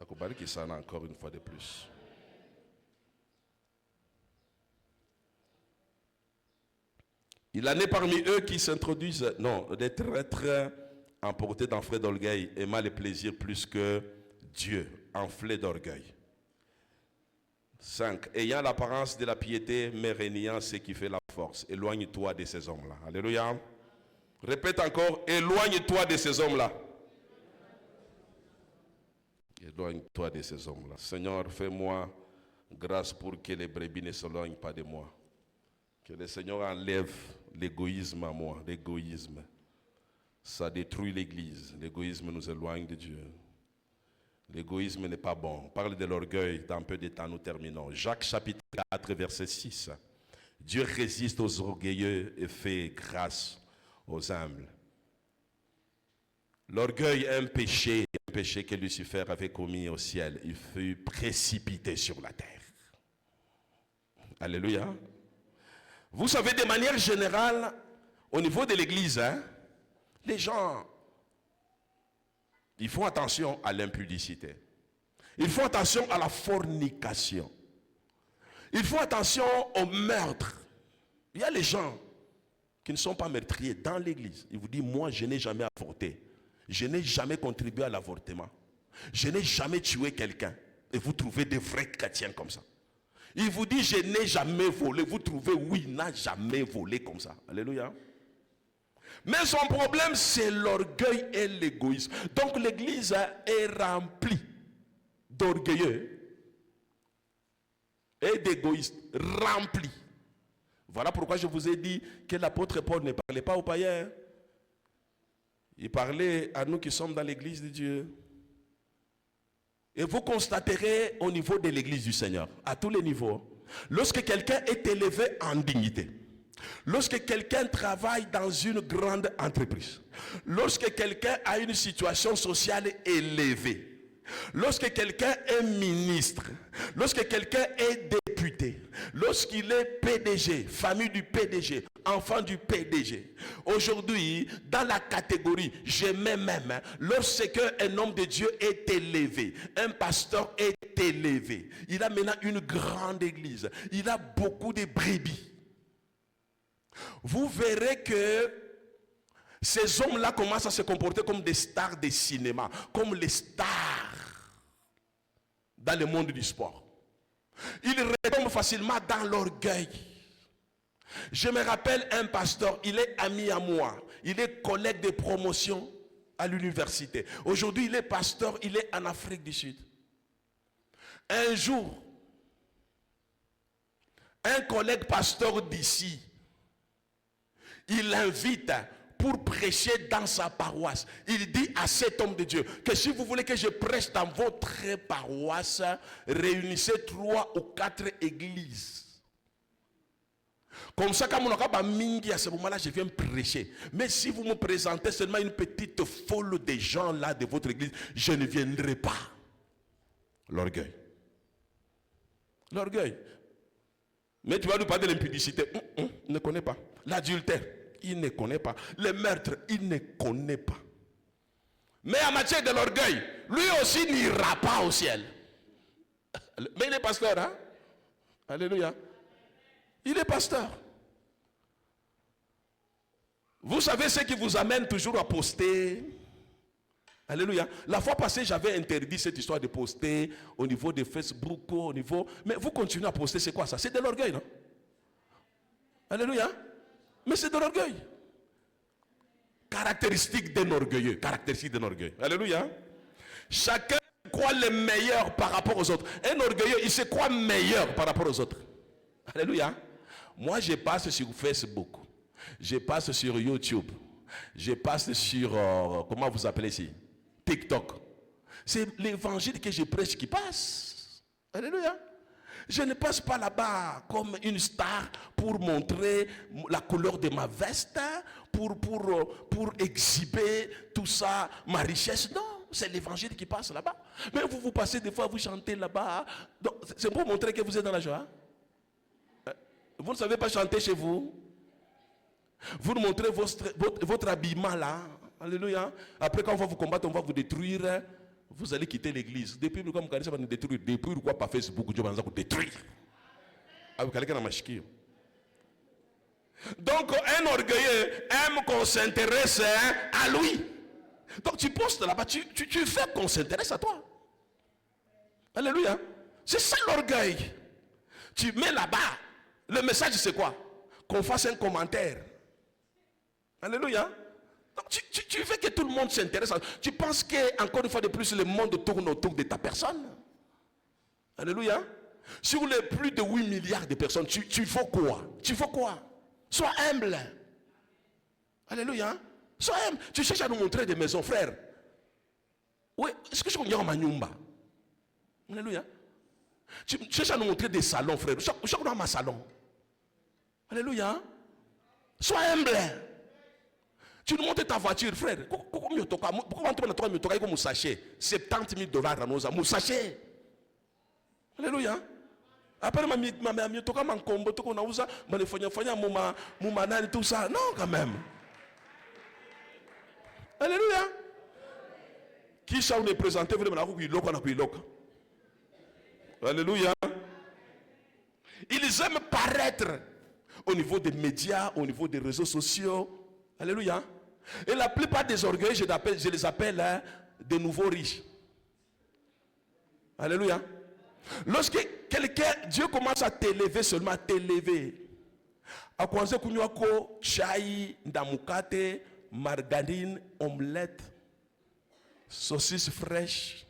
Akubariki sana encore une fois de plus. Il en est parmi eux qui s'introduisent, non, des traîtres emportés d'enflés d'orgueil, aimant les plaisirs plus que Dieu, enflés d'orgueil. 5. Ayant l'apparence de la piété, mais régnant ce qui fait la force. Éloigne-toi de ces hommes-là. Alléluia. Répète encore, éloigne-toi de ces hommes-là. Éloigne-toi de ces hommes-là. Seigneur, fais-moi grâce pour que les brebis ne s'éloignent pas de moi. Que le Seigneur enlève l'égoïsme à moi, l'égoïsme. Ça détruit l'Église. L'égoïsme nous éloigne de Dieu. L'égoïsme n'est pas bon. On parle de l'orgueil, dans peu de temps nous terminons. Jacques chapitre 4, verset 6. Dieu résiste aux orgueilleux et fait grâce aux humbles. L'orgueil est un péché que Lucifer avait commis au ciel. Il fut précipité sur la terre. Alléluia. Vous savez, de manière générale, au niveau de l'église, les gens, ils font attention à l'impudicité. Ils font attention à la fornication. Ils font attention au meurtre. Il y a les gens qui ne sont pas meurtriers dans l'église. Ils vous disent, moi, je n'ai jamais avorté. Je n'ai jamais contribué à l'avortement. Je n'ai jamais tué quelqu'un. Et vous trouvez des vrais chrétiens comme ça. Il vous dit, je n'ai jamais volé. Vous trouvez, oui, il n'a jamais volé comme ça. Alléluia. Mais son problème, c'est l'orgueil et l'égoïsme. Donc l'église est remplie d'orgueilleux et d'égoïstes. Remplie. Voilà pourquoi je vous ai dit que l'apôtre Paul ne parlait pas aux païens. Il parlait à nous qui sommes dans l'église de Dieu. Et vous constaterez au niveau de l'église du Seigneur, à tous les niveaux, lorsque quelqu'un est élevé en dignité, lorsque quelqu'un travaille dans une grande entreprise, lorsque quelqu'un a une situation sociale élevée, lorsque quelqu'un est ministre, lorsque quelqu'un est député, lorsqu'il est PDG, famille du PDG, enfant du PDG. Aujourd'hui, dans la catégorie, je mets même, lorsque un homme de Dieu est élevé, un pasteur est élevé, il a maintenant une grande église, il a beaucoup de brebis. vous verrez que ces hommes-là commencent à se comporter comme des stars des cinémas, comme les stars dans le monde du sport. Ils retombent facilement dans l'orgueil. Je me rappelle un pasteur, il est ami à moi, il est collègue de promotion à l'université. Aujourd'hui, il est pasteur, il est en Afrique du Sud. Un jour, un collègue pasteur d'ici, il l'invite pour prêcher dans sa paroisse. Il dit à cet homme de Dieu que si vous voulez que je prêche dans votre paroisse, réunissez 3 ou 4 églises. Comme ça, quand on aura mingi à ce moment-là, je viens prêcher. Mais si vous me présentez seulement une petite foule de gens là de votre église, je ne viendrai pas. L'orgueil. L'orgueil. Mais tu vas nous parler de l'impudicité. Il ne connaît pas. L'adultère, il ne connaît pas. Le meurtre, il ne connaît pas. Mais en matière de l'orgueil, lui aussi n'ira pas au ciel. Mais il est pasteur, hein? Alléluia. Il est pasteur. Vous savez ce qui vous amène toujours à poster. Alléluia. La fois passée, j'avais interdit cette histoire de poster au niveau de Facebook, au niveau... Mais vous continuez à poster, c'est quoi ça? C'est de l'orgueil, non? Alléluia. Mais c'est de l'orgueil. Caractéristique d'un orgueilleux. Caractéristique d'un orgueil. Alléluia. Chacun croit le meilleur par rapport aux autres. Un orgueilleux, il se croit meilleur par rapport aux autres. Alléluia. Moi, je passe sur Facebook. Je passe sur YouTube. Je passe sur... comment vous appelez ici? TikTok. C'est l'évangile que je prêche qui passe. Alléluia. Je ne passe pas là-bas comme une star pour montrer la couleur de ma veste, pour exhiber tout ça, ma richesse. Non, c'est l'évangile qui passe là-bas. Mais vous passez des fois, vous chantez là-bas. C'est pour montrer que vous êtes dans la joie. Vous ne savez pas chanter chez vous. Vous nous montrez votre habillement là. Alléluia. Après, quand on va vous combattre, on va vous détruire. Vous allez quitter l'église. Depuis le comme ça va nous détruire. Détruire quoi par Facebook? Dieu va nous détruire. Donc, un orgueilleux aime qu'on s'intéresse à lui. Donc, tu postes là-bas, tu fais qu'on s'intéresse à toi. Alléluia. C'est ça l'orgueil. Tu mets là-bas. Le message, c'est quoi? Qu'on fasse un commentaire. Alléluia. Donc, tu veux que tout le monde s'intéresse. Tu penses que, encore une fois de plus, le monde tourne autour de ta personne. Alléluia. Sur les plus de 8 milliards de personnes, tu faut quoi? Tu faut quoi? Sois humble. Alléluia. Sois humble. Tu cherches à nous montrer des maisons, frère. Oui, est-ce que je connais ma nyumba? Alléluia. Tu cherches à nous montrer des salons, frère. Chaque dans ma salon. Alléluia. Sois humble. Tu nous montres ta voiture, frère. Pourquoi tu as un sachet? $70,000 à sachet. Alléluia. Après, tout ça. Non, quand même. Alléluia. Qui s'en est présenté? Alléluia. Ils aiment paraître au niveau des médias, au niveau des réseaux sociaux. Alléluia. Et la plupart des orgueils, je les appelle des nouveaux riches. Alléluia. Lorsque quelqu'un, Dieu commence à t'élever, seulement à t'élever. À quoi kunyako chai, ndamukate, margarine, omelette, saucisse fraîche,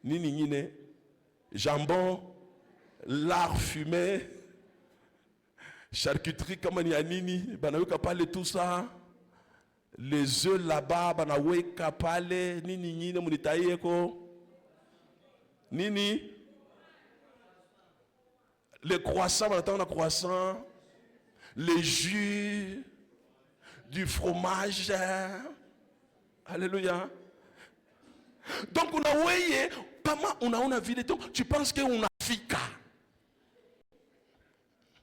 nini, jambon, lard fumé, charcuterie comme il y a nini, banaweka parler tout ça. Les œufs là-bas, banaweka parler nini munitaïeko. Nini. Les croissants, on attend le croissant. Les jus. Du fromage. Alléluia. Donc on a voyé, comment on a vu les temps. Tu penses qu'on a fika.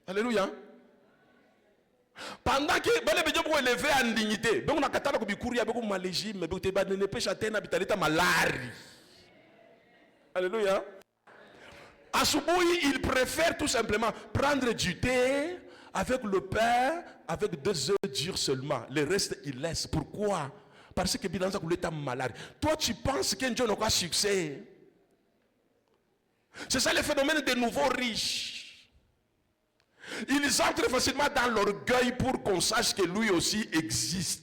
Alléluia. Pendant que les gens vont élever en dignité, donc on a catalogue de courir avec un malégime, mais tu ne peux pas chater malari. Alléluia. À Souboui, il préfère tout simplement prendre du thé Avec le père, avec 2 œufs durs seulement. Le reste, il laisse. Pourquoi? Parce que Bilanza voulait être malade. Toi, tu penses qu'un Dieu n'a pas succès. C'est ça le phénomène des nouveaux riches. Ils entrent facilement dans l'orgueil pour qu'on sache que lui aussi existe.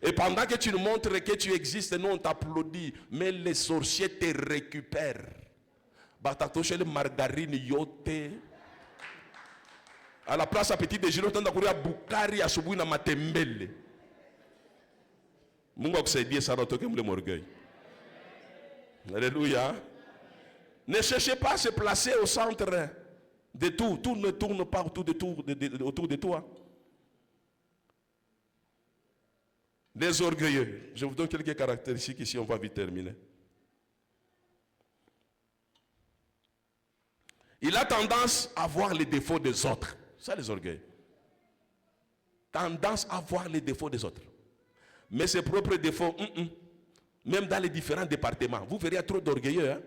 Et pendant que tu nous montres que tu existes, nous on t'applaudit. Mais les sorciers te récupèrent. Batatoche le margarine yote. À la place à petit déjeuner, on a couru à Bukari, à Soubou, à Matembele. Mungo que c'est dit ça dans le orgueil. Alléluia. Ne cherchez pas à se placer au centre de tout. Tout ne tourne pas autour de toi. Les orgueilleux. Je vous donne quelques caractéristiques ici, on va vite terminer. Il a tendance à voir les défauts des autres. Ça, les orgueils. Tendance à voir les défauts des autres. Mais ses propres défauts, même dans les différents départements, vous verrez trop d'orgueilleux. Hein?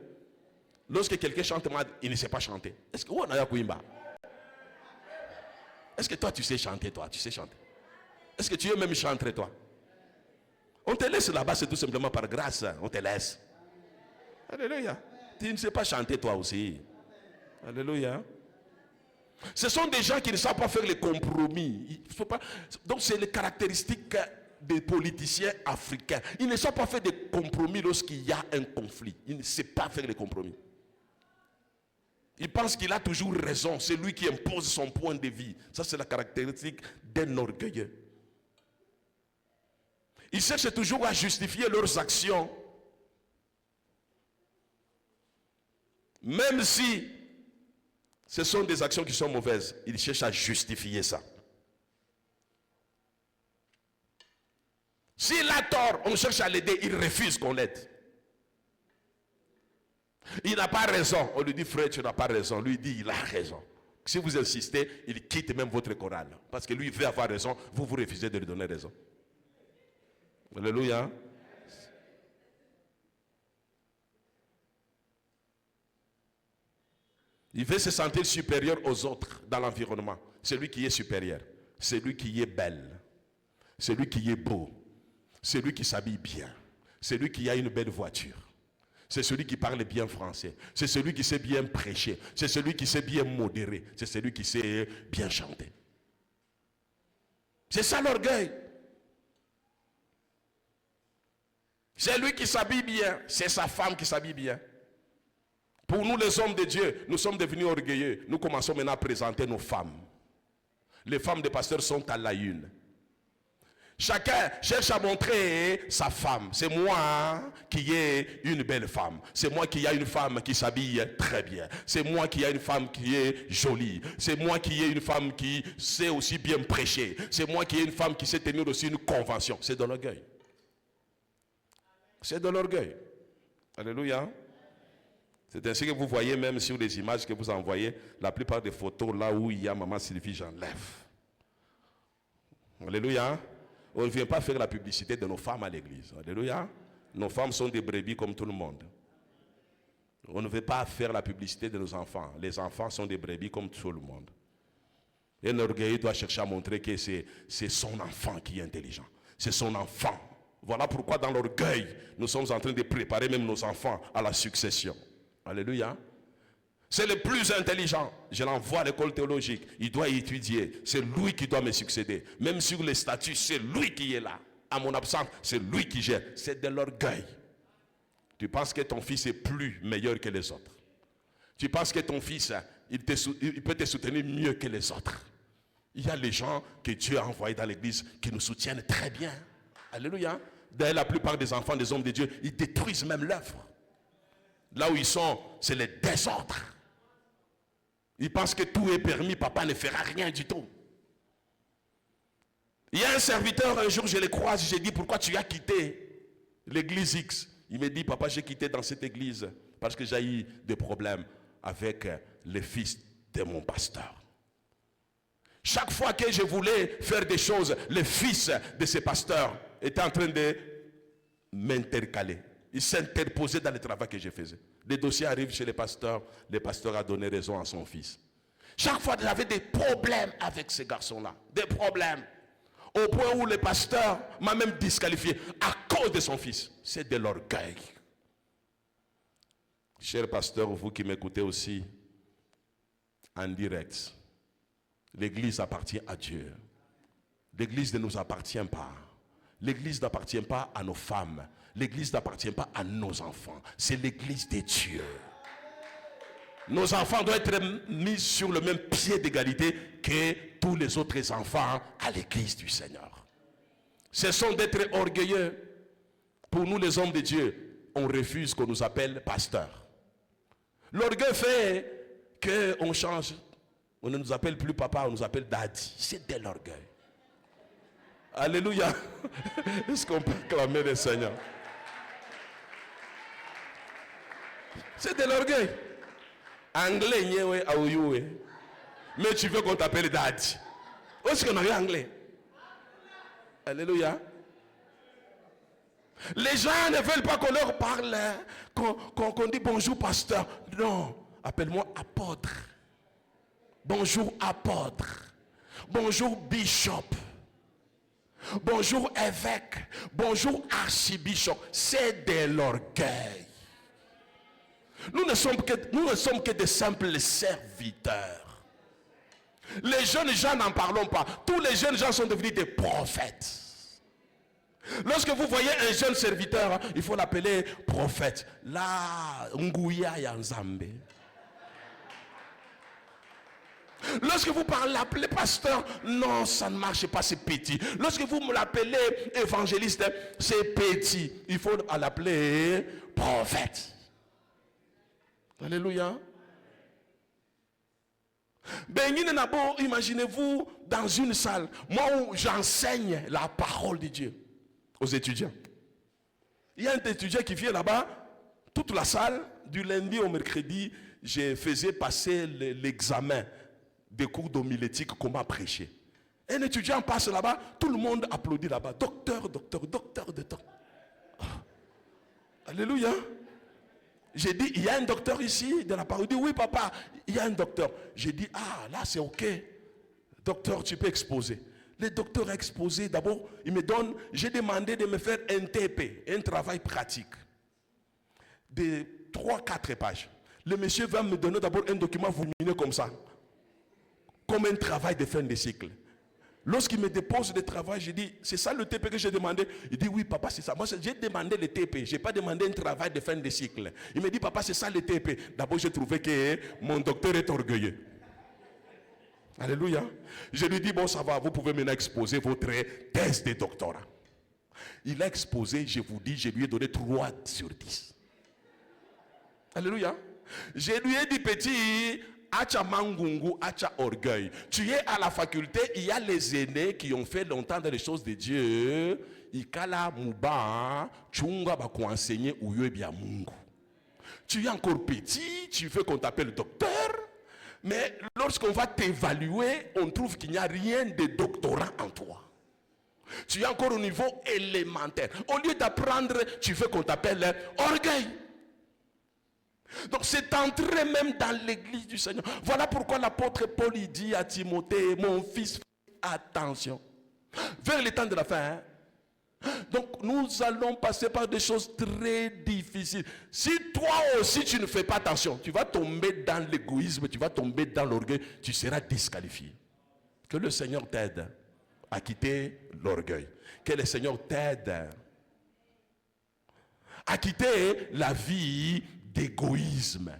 Lorsque quelqu'un chante mal, il ne sait pas chanter. Est-ce que Est-ce que toi tu sais chanter, toi? Tu sais chanter? Est-ce que tu veux même chanter, toi? On te laisse là-bas, c'est tout simplement par grâce. On te laisse. Alléluia. Tu ne sais pas chanter, toi aussi. Alléluia. Ce sont des gens qui ne savent pas faire les compromis. Il faut pas... Donc c'est les caractéristiques des politiciens africains. Ils ne savent pas faire des compromis lorsqu'il y a un conflit. Ils ne savent pas faire les compromis. Il pense qu'il a toujours raison. C'est lui qui impose son point de vue. Ça, c'est la caractéristique d'un orgueilleux. Ils cherchent toujours à justifier leurs actions. Même si ce sont des actions qui sont mauvaises, ils cherchent à justifier ça. S'il a tort, on cherche à l'aider, il refuse qu'on l'aide. Il n'a pas raison. On lui dit, frère, tu n'as pas raison. Lui dit, il a raison. Si vous insistez, il quitte même votre chorale. Parce que lui, il veut avoir raison, vous refusez de lui donner raison. Alléluia. Il veut se sentir supérieur aux autres dans l'environnement. Celui qui est supérieur, celui qui est belle, celui qui est beau, celui qui s'habille bien, celui qui a une belle voiture. C'est celui qui parle bien français. C'est celui qui sait bien prêcher. C'est celui qui sait bien modérer. C'est celui qui sait bien chanter. C'est ça l'orgueil. C'est lui qui s'habille bien. C'est sa femme qui s'habille bien. Pour nous les hommes de Dieu, nous sommes devenus orgueilleux. Nous commençons maintenant à présenter nos femmes. Les femmes des pasteurs sont à la une. Chacun cherche à montrer sa femme. C'est moi qui ai une belle femme. C'est moi qui ai une femme qui s'habille très bien. C'est moi qui ai une femme qui est jolie. C'est moi qui ai une femme qui sait aussi bien prêcher. C'est moi qui ai une femme qui sait tenir aussi une convention. C'est de l'orgueil. C'est de l'orgueil. Alléluia. C'est ainsi que vous voyez même sur les images que vous envoyez, la plupart des photos là où il y a maman Sylvie, j'enlève. Alléluia. On ne vient pas faire la publicité de nos femmes à l'église. Alléluia. Nos femmes sont des brebis comme tout le monde. On ne veut pas faire la publicité de nos enfants. Les enfants sont des brebis comme tout le monde. Et un orgueilleux doit chercher à montrer que c'est son enfant qui est intelligent. C'est son enfant. Voilà pourquoi dans l'orgueil, nous sommes en train de préparer même nos enfants à la succession. Alléluia. C'est le plus intelligent. Je l'envoie à l'école théologique. Il doit étudier. C'est lui qui doit me succéder. Même sur les statuts, c'est lui qui est là. À mon absence, c'est lui qui gère. C'est de l'orgueil. Tu penses que ton fils est plus meilleur que les autres. Tu penses que ton fils, il peut te soutenir mieux que les autres. Il y a les gens que Dieu a envoyés dans l'église qui nous soutiennent très bien. Alléluia. D'ailleurs, la plupart des enfants des hommes de Dieu, ils détruisent même l'œuvre. Là où ils sont, c'est le désordre. Ils pensent que tout est permis, papa ne fera rien du tout. Il y a un serviteur, un jour je le croise, j'ai dit, pourquoi tu as quitté l'église X? Il me dit, papa, j'ai quitté dans cette église parce que j'ai eu des problèmes avec le fils de mon pasteur. Chaque fois que je voulais faire des choses, le fils de ce pasteur était en train de m'intercaler. Il s'interposait dans le travail que je faisais. Les dossiers arrivent chez le pasteur a donné raison à son fils. Chaque fois, j'avais des problèmes avec ces garçons-là. Des problèmes. Au point où le pasteur m'a même disqualifié à cause de son fils. C'est de l'orgueil. Cher pasteur, vous qui m'écoutez aussi en direct, l'église appartient à Dieu. L'église ne nous appartient pas. L'église n'appartient pas à nos femmes. L'église n'appartient pas à nos enfants. C'est l'église de Dieu. Nos enfants doivent être mis sur le même pied d'égalité que tous les autres enfants à l'église du Seigneur. Cessons d'être orgueilleux. Pour nous les hommes de Dieu, on refuse qu'on nous appelle pasteur. L'orgueil fait qu'on change. On ne nous appelle plus papa, on nous appelle daddy. C'est de l'orgueil. Alléluia. Est-ce qu'on peut acclamer le Seigneur? C'est de l'orgueil. Anglais, mais tu veux qu'on t'appelle daddy. Où est-ce qu'on a eu anglais? Alléluia. Les gens ne veulent pas qu'on leur parle, qu'on dit bonjour pasteur. Non, appelle-moi apôtre. Bonjour apôtre. Bonjour bishop. Bonjour évêque. Bonjour archibishop. C'est de l'orgueil. Nous ne sommes que des simples serviteurs. Les jeunes gens n'en parlons pas. Tous les jeunes gens sont devenus des prophètes. Lorsque vous voyez un jeune serviteur, il faut l'appeler prophète. Là, Nguya Yanzambe. Lorsque vous l'appelez pasteur, non, ça ne marche pas, c'est petit. Lorsque vous me l'appelez évangéliste, c'est petit. Il faut l'appeler prophète. Alléluia. Imaginez-vous dans une salle, moi où j'enseigne la parole de Dieu aux étudiants. Il y a un étudiant qui vient là-bas, toute la salle, du lundi au mercredi, je faisais passer l'examen des cours d'homilétique, comment prêcher. Un étudiant passe là-bas, tout le monde applaudit là-bas. Docteur, docteur, docteur, docteur. Alléluia. J'ai dit, il y a un docteur ici de la parole. Il dit, oui papa, il y a un docteur. J'ai dit, ah là c'est ok. Docteur, tu peux exposer. Le docteur a exposé, d'abord, il me donne, j'ai demandé de me faire un TP, un travail pratique, de 3-4 pages. Le monsieur va me donner d'abord un document volumineux comme ça, comme un travail de fin de cycle. Lorsqu'il me dépose le travail, je dis, c'est ça le TP que j'ai demandé? Il dit, oui papa, c'est ça. Moi j'ai demandé le TP, je n'ai pas demandé un travail de fin de cycle. Il me dit, papa, c'est ça le TP. D'abord j'ai trouvé que mon docteur est orgueilleux. Alléluia. Je lui dis, bon ça va, vous pouvez maintenant exposer votre thèse de doctorat. Il a exposé, je vous dis, je lui ai donné 3 sur 10. Alléluia. Je lui ai dit, petit, acha mangungu, acha orgueil. Tu es à la faculté, il y a les aînés qui ont fait longtemps dans les choses de Dieu. Ikala muba, chunga ba ko enseigner uyo bia mungu. Tu es encore petit, tu veux qu'on t'appelle docteur. Mais lorsqu'on va t'évaluer, on trouve qu'il n'y a rien de doctorat en toi. Tu es encore au niveau élémentaire. Au lieu d'apprendre, tu veux qu'on t'appelle orgueil. Donc c'est entrer même dans l'église du Seigneur. Voilà pourquoi l'apôtre Paul dit à Timothée, mon fils, fais attention. Vers le temps de la fin, hein? Donc nous allons passer par des choses très difficiles. Si toi aussi tu ne fais pas attention, tu vas tomber dans l'égoïsme, tu vas tomber dans l'orgueil, tu seras disqualifié. Que le Seigneur t'aide à quitter l'orgueil. Que le Seigneur t'aide à quitter la vie d'égoïsme.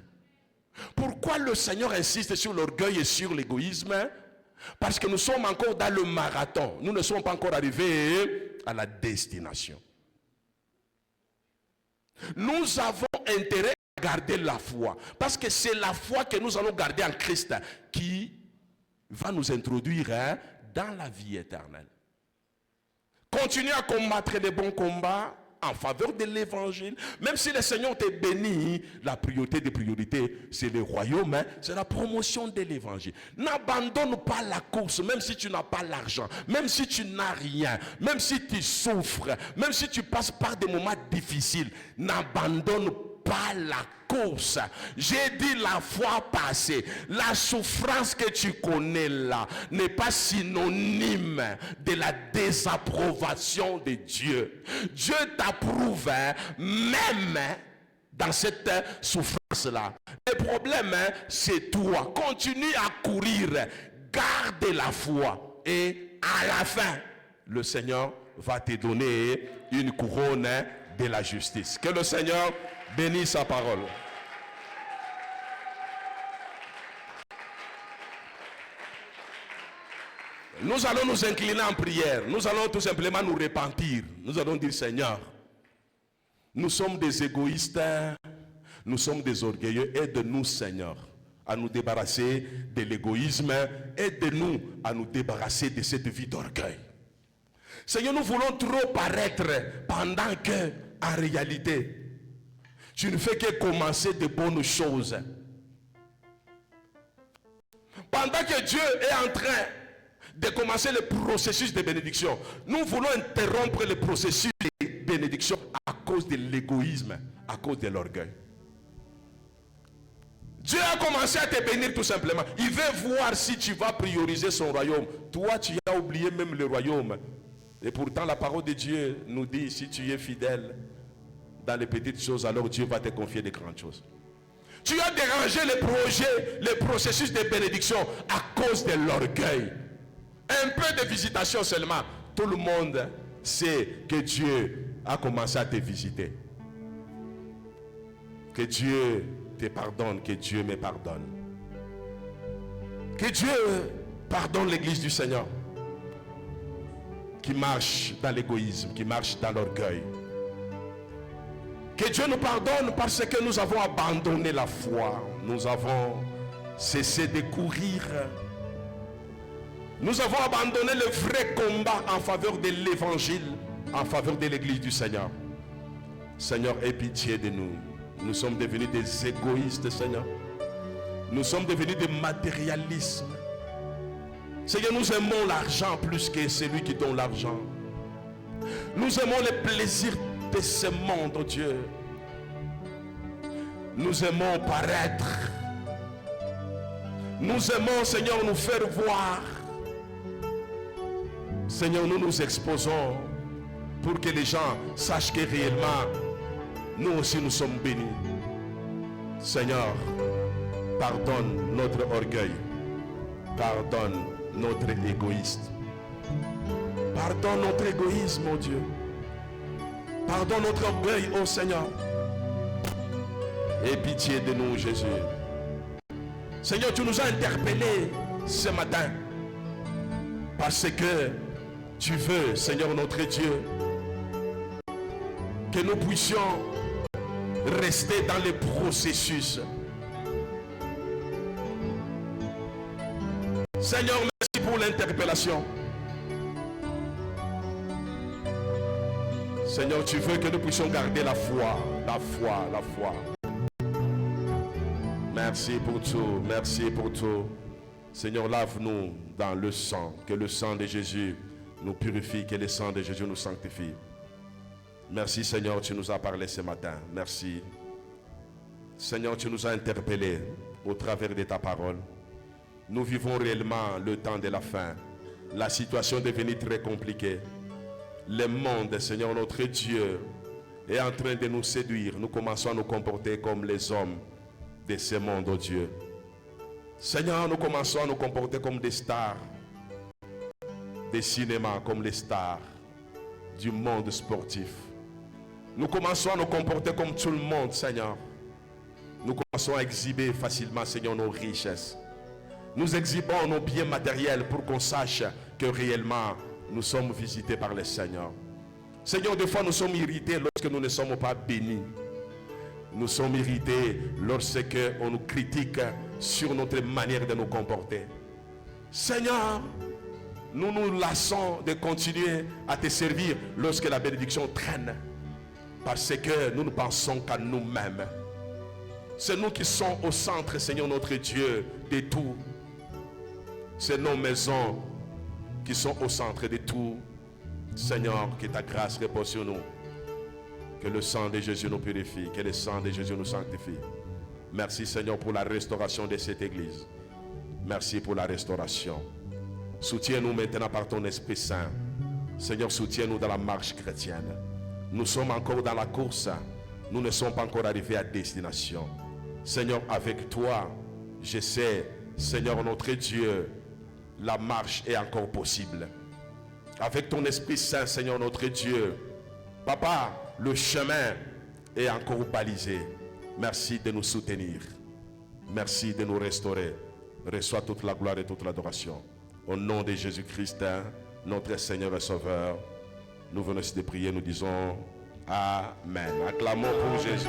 Pourquoi le Seigneur insiste sur l'orgueil et sur l'égoïsme? Parce que nous sommes encore dans le marathon. Nous ne sommes pas encore arrivés à la destination. Nous avons intérêt à garder la foi. Parce que c'est la foi que nous allons garder en Christ qui va nous introduire dans la vie éternelle. Continuez à combattre les bons combats en faveur de l'évangile. Même si le Seigneur t'est béni, la priorité des priorités, c'est le royaume, c'est la promotion de l'évangile. N'abandonne pas la course, même si tu n'as pas l'argent, même si tu n'as rien, même si tu souffres, même si tu passes par des moments difficiles. N'abandonne pas la cause. J'ai dit la fois passée, la souffrance que tu connais là n'est pas synonyme de la désapprobation de Dieu. Dieu t'approuve même dans cette souffrance-là. Le problème, c'est toi. Continue à courir. Garde la foi. Et à la fin, le Seigneur va te donner une couronne de la justice. Que le Seigneur bénisse sa parole. Nous allons nous incliner en prière. Nous allons tout simplement nous repentir. Nous allons dire, Seigneur, nous sommes des égoïstes, nous sommes des orgueilleux. Aide-nous, Seigneur, à nous débarrasser de l'égoïsme. Aide-nous à nous débarrasser de cette vie d'orgueil. Seigneur, nous voulons trop paraître pendant que, en réalité, tu ne fais que commencer de bonnes choses. Pendant que Dieu est en train de commencer le processus de bénédiction, nous voulons interrompre le processus de bénédiction à cause de l'égoïsme, à cause de l'orgueil. Dieu a commencé à te bénir tout simplement. Il veut voir si tu vas prioriser son royaume. Toi, tu as oublié même le royaume. Et pourtant, la parole de Dieu nous dit, si tu es fidèle dans les petites choses, alors Dieu va te confier de grandes choses. Tu as dérangé le projet, le processus de bénédiction à cause de l'orgueil. Un peu de visitation seulement. Tout le monde sait que Dieu a commencé à te visiter. Que Dieu te pardonne, que Dieu me pardonne. Que Dieu pardonne l'église du Seigneur qui marche dans l'égoïsme, qui marche dans l'orgueil. Que Dieu nous pardonne parce que nous avons abandonné la foi. Nous avons cessé de courir. Nous avons abandonné le vrai combat en faveur de l'évangile, en faveur de l'église du Seigneur. Seigneur, aie pitié de nous. Nous sommes devenus des égoïstes, Seigneur. Nous sommes devenus des matérialistes. Seigneur, nous aimons l'argent plus que celui qui donne l'argent. Nous aimons les plaisirs de ce monde, oh Dieu. Nous aimons paraître. Nous aimons, Seigneur, nous faire voir. Seigneur, nous nous exposons pour que les gens sachent que réellement, nous aussi nous sommes bénis. Seigneur, pardonne notre orgueil. Pardonne notre égoïsme. Pardonne notre égoïsme, mon Dieu. Pardonne notre orgueil, ô Seigneur. Aie pitié de nous, Jésus. Seigneur, tu nous as interpellés ce matin. Parce que tu veux, Seigneur notre Dieu, que nous puissions rester dans le processus. Seigneur, merci pour l'interpellation. Seigneur, tu veux que nous puissions garder la foi, la foi, la foi. Merci pour tout, merci pour tout. Seigneur, lave-nous dans le sang, que le sang de Jésus nous purifie, que le sang de Jésus nous sanctifie. Merci Seigneur, tu nous as parlé ce matin. Merci. Seigneur, tu nous as interpellés au travers de ta parole. Nous vivons réellement le temps de la fin. La situation est devenue très compliquée. Le monde, Seigneur notre Dieu, est en train de nous séduire. Nous commençons à nous comporter comme les hommes de ce monde, oh Dieu. Seigneur, nous commençons à nous comporter comme des stars des cinémas, comme les stars du monde sportif. Nous commençons à nous comporter comme tout le monde, Seigneur. Nous commençons à exhiber facilement, Seigneur, nos richesses. Nous exhibons nos biens matériels pour qu'on sache que réellement nous sommes visités par le Seigneur. Seigneur, des fois nous sommes irrités lorsque nous ne sommes pas bénis. Nous sommes irrités lorsque on nous critique sur notre manière de nous comporter. Seigneur, nous nous lassons de continuer à te servir lorsque la bénédiction traîne. Parce que nous ne pensons qu'à nous-mêmes. C'est nous qui sommes au centre, Seigneur notre Dieu, de tout. C'est nos maisons qui sont au centre de tout. Seigneur, que ta grâce repose sur nous. Que le sang de Jésus nous purifie, que le sang de Jésus nous sanctifie. Merci Seigneur pour la restauration de cette église. Merci pour la restauration. Soutiens-nous maintenant par ton Esprit Saint. Seigneur, soutiens-nous dans la marche chrétienne. Nous sommes encore dans la course. Nous ne sommes pas encore arrivés à destination. Seigneur, avec toi, je sais, Seigneur notre Dieu, la marche est encore possible. Avec ton Esprit Saint, Seigneur notre Dieu, Papa, le chemin est encore balisé. Merci de nous soutenir. Merci de nous restaurer. Reçois toute la gloire et toute l'adoration. Au nom de Jésus-Christ, notre Seigneur et Sauveur, nous venons ici de prier, nous disons Amen. Acclamons pour Jésus.